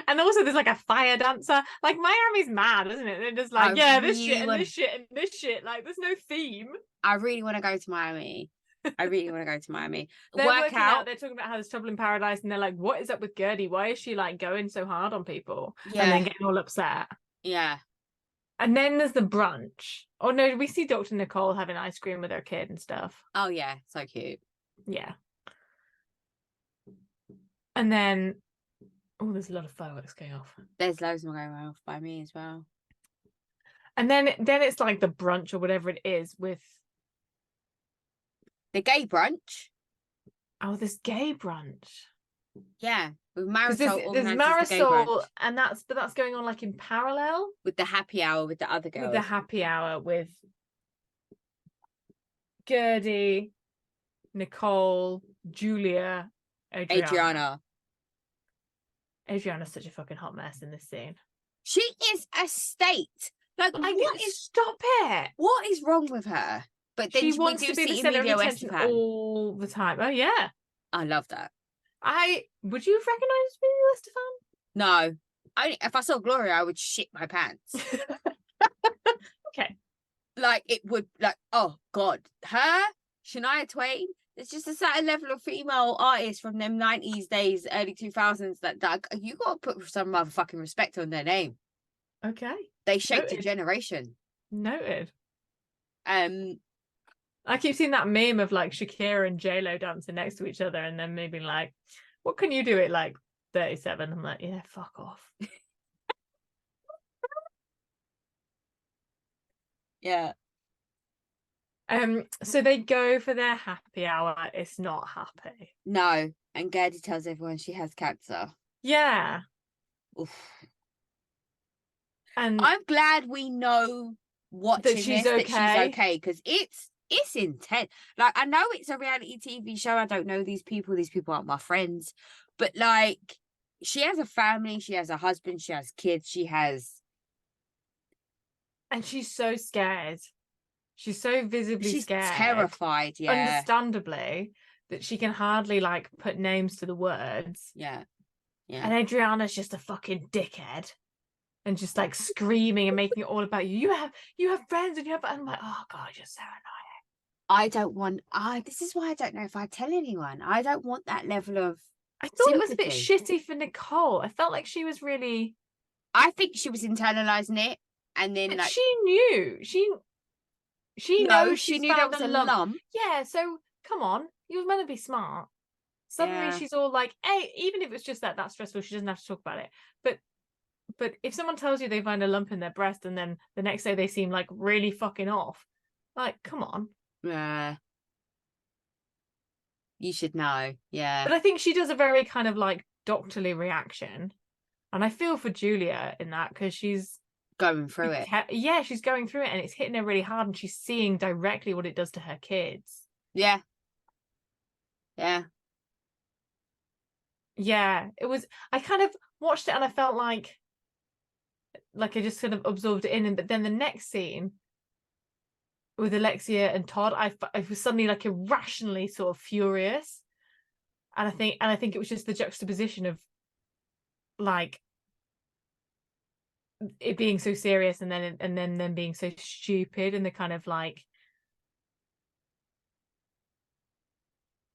And also there's like a fire dancer. Like, Miami's mad, isn't it? They're just like, this shit and this shit and this shit. Like, there's no theme. I really want to go to Miami. I really want to go to Miami. They're working out. They're talking about how there's trouble in paradise, and they're like, what is up with Gertie? Why is she like going so hard on people? Yeah. And then getting all upset. Yeah. And then there's the brunch. Oh no, we see Dr. Nicole having ice cream with her kid and stuff. Oh yeah, so cute. Yeah. And then, oh, there's a lot of fireworks going off. There's loads more going off by me as well. And then it's like the brunch or whatever it is with the gay brunch. Oh, this gay brunch. Yeah, with Marisol. There's Marisol, and that's going on like in parallel with the happy hour with the other girls. With the happy hour with Gertie, Nicole, Julia, Adriana. Adriana's such a fucking hot mess in this scene. She is a state. Like stop it. What is wrong with her? But then she wants to be the center of attention all the time. Oh yeah, I love that. Would you have recognized Emilio Estefan? No, only if I saw Gloria, I would shit my pants. Okay, like it would, like, oh god, her, Shania Twain. It's just a certain level of female artists from them 90s days, early 2000s that you got to put some motherfucking respect on their name. Okay, they shaped a generation. Noted. I keep seeing that meme of like Shakira and J-Lo dancing next to each other and then maybe like, what can you do at like 37? I'm like, yeah, fuck off. Yeah. So they go for their happy hour. It's not happy. No. And Gertie tells everyone she has cancer. Yeah. Oof. And I'm glad we know that she's okay, because it's intense. Like, I know it's a reality TV show. I don't know these people. These people aren't my friends. But like, she has a family. She has a husband. She has kids. And she's so scared. She's so visibly scared. She's terrified, yeah. Understandably, that she can hardly like put names to the words. Yeah. Yeah. And Adriana's just a fucking dickhead. And just like screaming and making it all about you. You have friends and I'm like, oh god, you're so annoying. I don't want this is why I don't know if I tell anyone. I don't want that level of I thought it was a bit shitty for Nicole. I felt like she was really I think she was internalizing it, and then like she knew. She knows she knew there was a lump. Yeah, so come on. You're meant to be smart. Suddenly she's all like, hey, even if it's just that's stressful, she doesn't have to talk about it. But if someone tells you they find a lump in their breast and then the next day they seem like really fucking off, like, come on. Yeah. You should know. Yeah. But I think she does a very kind of like doctorly reaction. And I feel for Julia in that because she's going through it. Yeah, she's going through it and it's hitting her really hard and she's seeing directly what it does to her kids. Yeah. Yeah. Yeah. It was, I kind of watched it and I felt like I just sort of absorbed it in. But then the next scene with Alexia and Todd, I was suddenly like irrationally sort of furious. And I think it was just the juxtaposition of like it being so serious and then being so stupid, and the kind of like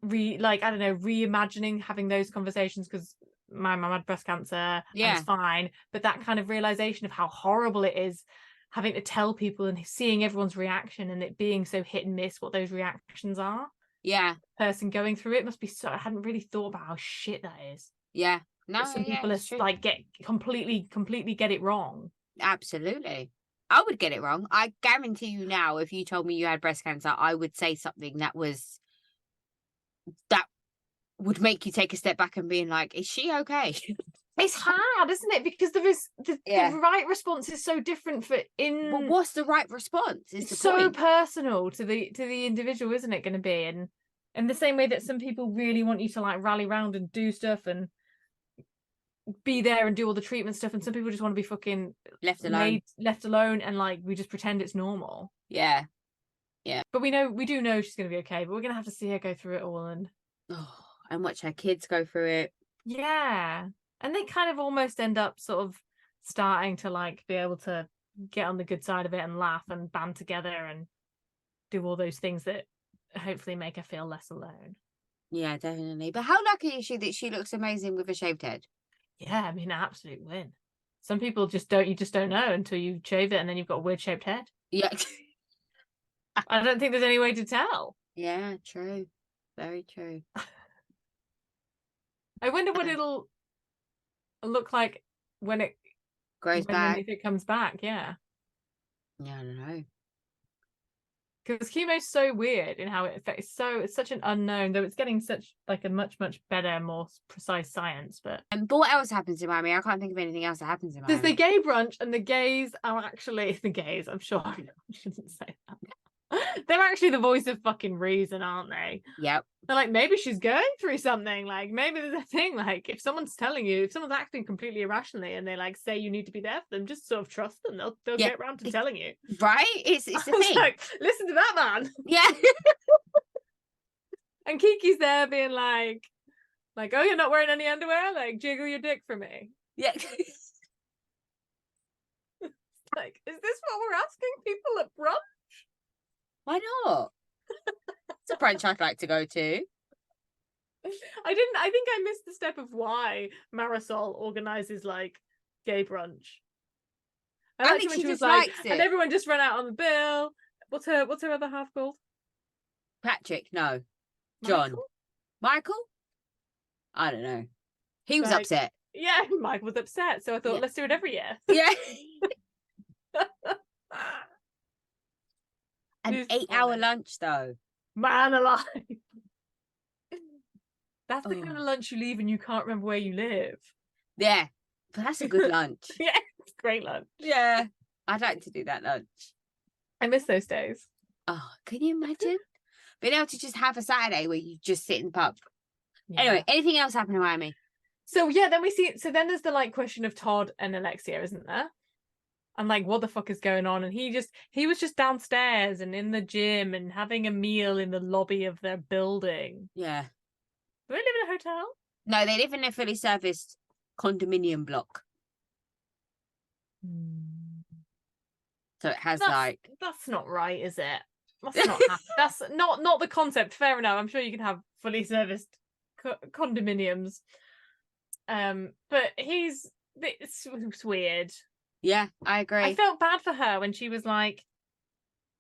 I don't know, reimagining having those conversations, because my mum had breast cancer and it's fine, but that kind of realization of how horrible it is having to tell people and seeing everyone's reaction and it being so hit and miss what those reactions are. Yeah. Person going through it must be so, I hadn't really thought about how shit that is. Yeah. No, some people are like get completely get it wrong. Absolutely. I would get it wrong. I guarantee you now, if you told me you had breast cancer, I would say something that would make you take a step back and being like, is she okay? It's hard, isn't it? Because there is the right response is so different but what's the right response? It's so personal to the individual, isn't it going to be? And in the same way that some people really want you to like rally around and do stuff and be there and do all the treatment stuff, and some people just want to be fucking left alone and like we just pretend it's normal. Yeah. But we do know she's going to be okay, but we're going to have to see her go through it all and watch her kids go through it. Yeah. And they kind of almost end up sort of starting to like be able to get on the good side of it and laugh and band together and do all those things that hopefully make her feel less alone. Yeah, definitely. But how lucky is she that she looks amazing with a shaved head? Yeah, I mean, an absolute win. Some people just don't know until you shave it and then you've got a weird shaped head. Yeah. I don't think there's any way to tell. Yeah, true. Very true. I wonder what it'll look like when it grows back. If it comes back, yeah. Yeah, I don't know. Because chemo's so weird in how it affects. It's such an unknown, though it's getting such like a much better, more precise science. But what else happens in Miami? I can't think of anything else that happens in Miami. There's the gay brunch, and the gays are actually the gays. I'm sure I shouldn't say that. They're actually the voice of fucking reason, aren't they? Yep. They're like, maybe she's going through something. Like, maybe there's a thing. Like, if someone's acting completely irrationally, and they like say you need to be there for them, just sort of trust them. They'll get around to telling you. Right? It's the thing. Like, listen to that man. Yeah. And Kiki's there being like, oh, you're not wearing any underwear? Like, jiggle your dick for me. Yeah. Like, is this what we're asking people at brunch? Why not? It's a brunch I'd like to go to. I think I missed the step of why Marisol organizes like gay brunch. I think she just likes it. And everyone just ran out on the bill. What's her other half called? Patrick, no. John. Michael? I don't know. He was upset. Yeah, Michael was upset. So I thought, let's do it every year. Yeah. An 8-hour lunch, though. Man alive. That's the kind of lunch you leave and you can't remember where you live. Yeah, but that's a good lunch. Yeah, it's great lunch. Yeah, I'd like to do that lunch. I miss those days. Oh, can you imagine? Being able to just have a Saturday where you just sit in the pub. Yeah. Anyway, anything else happen in Miami? So yeah, then then there's the like question of Todd and Alexia, isn't there? And like, what the fuck is going on? And he was just downstairs and in the gym and having a meal in the lobby of their building. Yeah. Do they live in a hotel? No, they live in a fully serviced condominium block. So it has that's not right, is it? That's not that's not the concept. Fair enough. I'm sure you can have fully serviced condominiums. But it's weird. Yeah, I agree. I felt bad for her when she was like,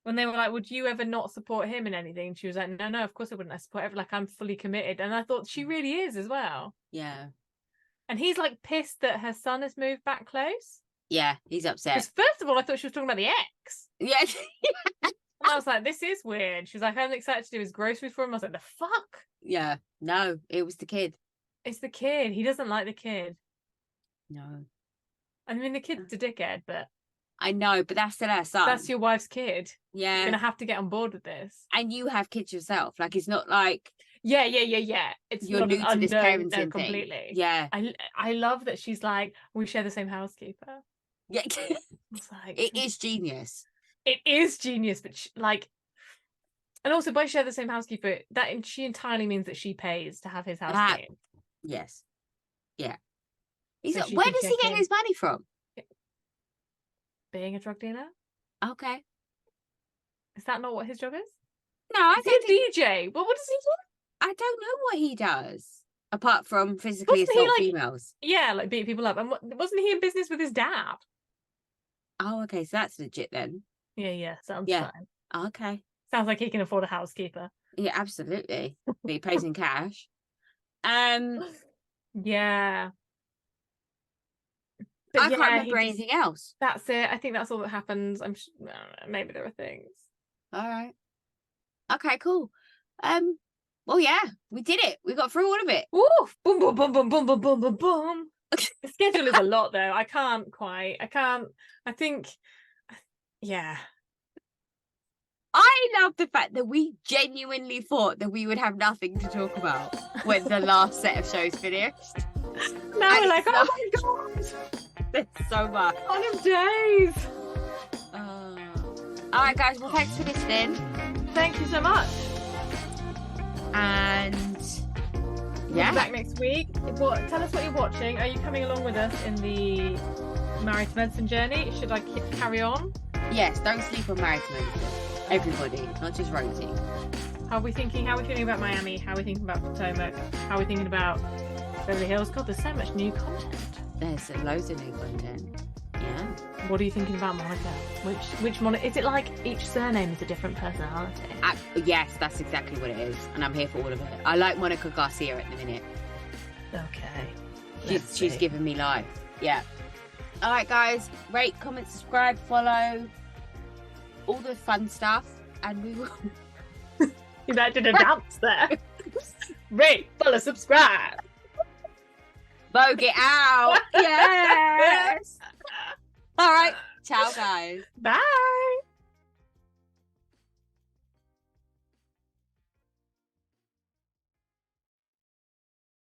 when they were like, would you ever not support him in anything? And she was like, no, of course I wouldn't. I support everything. Like, I'm fully committed. And I thought she really is as well. Yeah. And he's like pissed that her son has moved back close. Yeah, he's upset. Because first of all, I thought she was talking about the ex. Yeah. And I was like, this is weird. She was like, I'm excited to do his groceries for him. I was like, the fuck? Yeah. No, it was the kid. It's the kid. He doesn't like the kid. No. I mean, the kid's a dickhead, but... I know, but that's still her son. That's your wife's kid. Yeah. You're going to have to get on board with this. And you have kids yourself. Like, it's not like... Yeah. It's you're new to this parenting thing. Completely. Yeah. I love that she's like, we share the same housekeeper. Yeah. It's like... It is genius. It is genius, but and also by share the same housekeeper, that she entirely means that she pays to have his house clean. Yes. Yeah. So where does he get his money from? being a drug dealer. Okay. Is that not what his job is? No, I Is he don't a think. DJ? Well, what does he do? I don't know what he does apart from physically Wasn't he, assault like- females. Yeah, like beat people up. And wasn't he in business with his dad? Oh, okay. So that's legit then. Yeah. Sounds Yeah. fine. Okay. Sounds like he can afford a housekeeper. Yeah, absolutely. But he pays in cash. Yeah. But I yeah, can't he remember just- anything else. That's it. I think that's all that happens. I don't know, maybe there are things. All right. Okay, cool. Well, yeah, we did it. We got through all of it. Ooh, boom, boom, boom, boom, boom, boom, boom, boom, boom. The schedule is a lot, though. I think, yeah. I love the fact that we genuinely thought that we would have nothing to talk about when the last set of shows finished. Now And we're like, it's oh my god, There's so much. fun of days. All right, guys. Well, thanks for listening. Thank you so much. And We'll be yeah, back next week. Tell us what you're watching. Are you coming along with us in the Married to Medicine journey? Should I carry on? yes. Don't sleep on Married to Medicine. Everybody, not just Rosie. How are we feeling about Miami? How are we thinking about Potomac? How are we thinking about Beverly Hills? God, there's so much new content. There's loads of new content. Yeah. What are you thinking about Monica? Which Monica? Is it like each surname is a different personality? Yes, that's exactly what it is, and I'm here for all of it. I like Monica Garcia at the minute. Okay. She's giving me life. Yeah. All right, guys. Rate, comment, subscribe, follow, all the fun stuff, and we will. You did a dance there. Rate, follow, subscribe. Vogue it out. Yes. All right. Ciao, guys. Bye.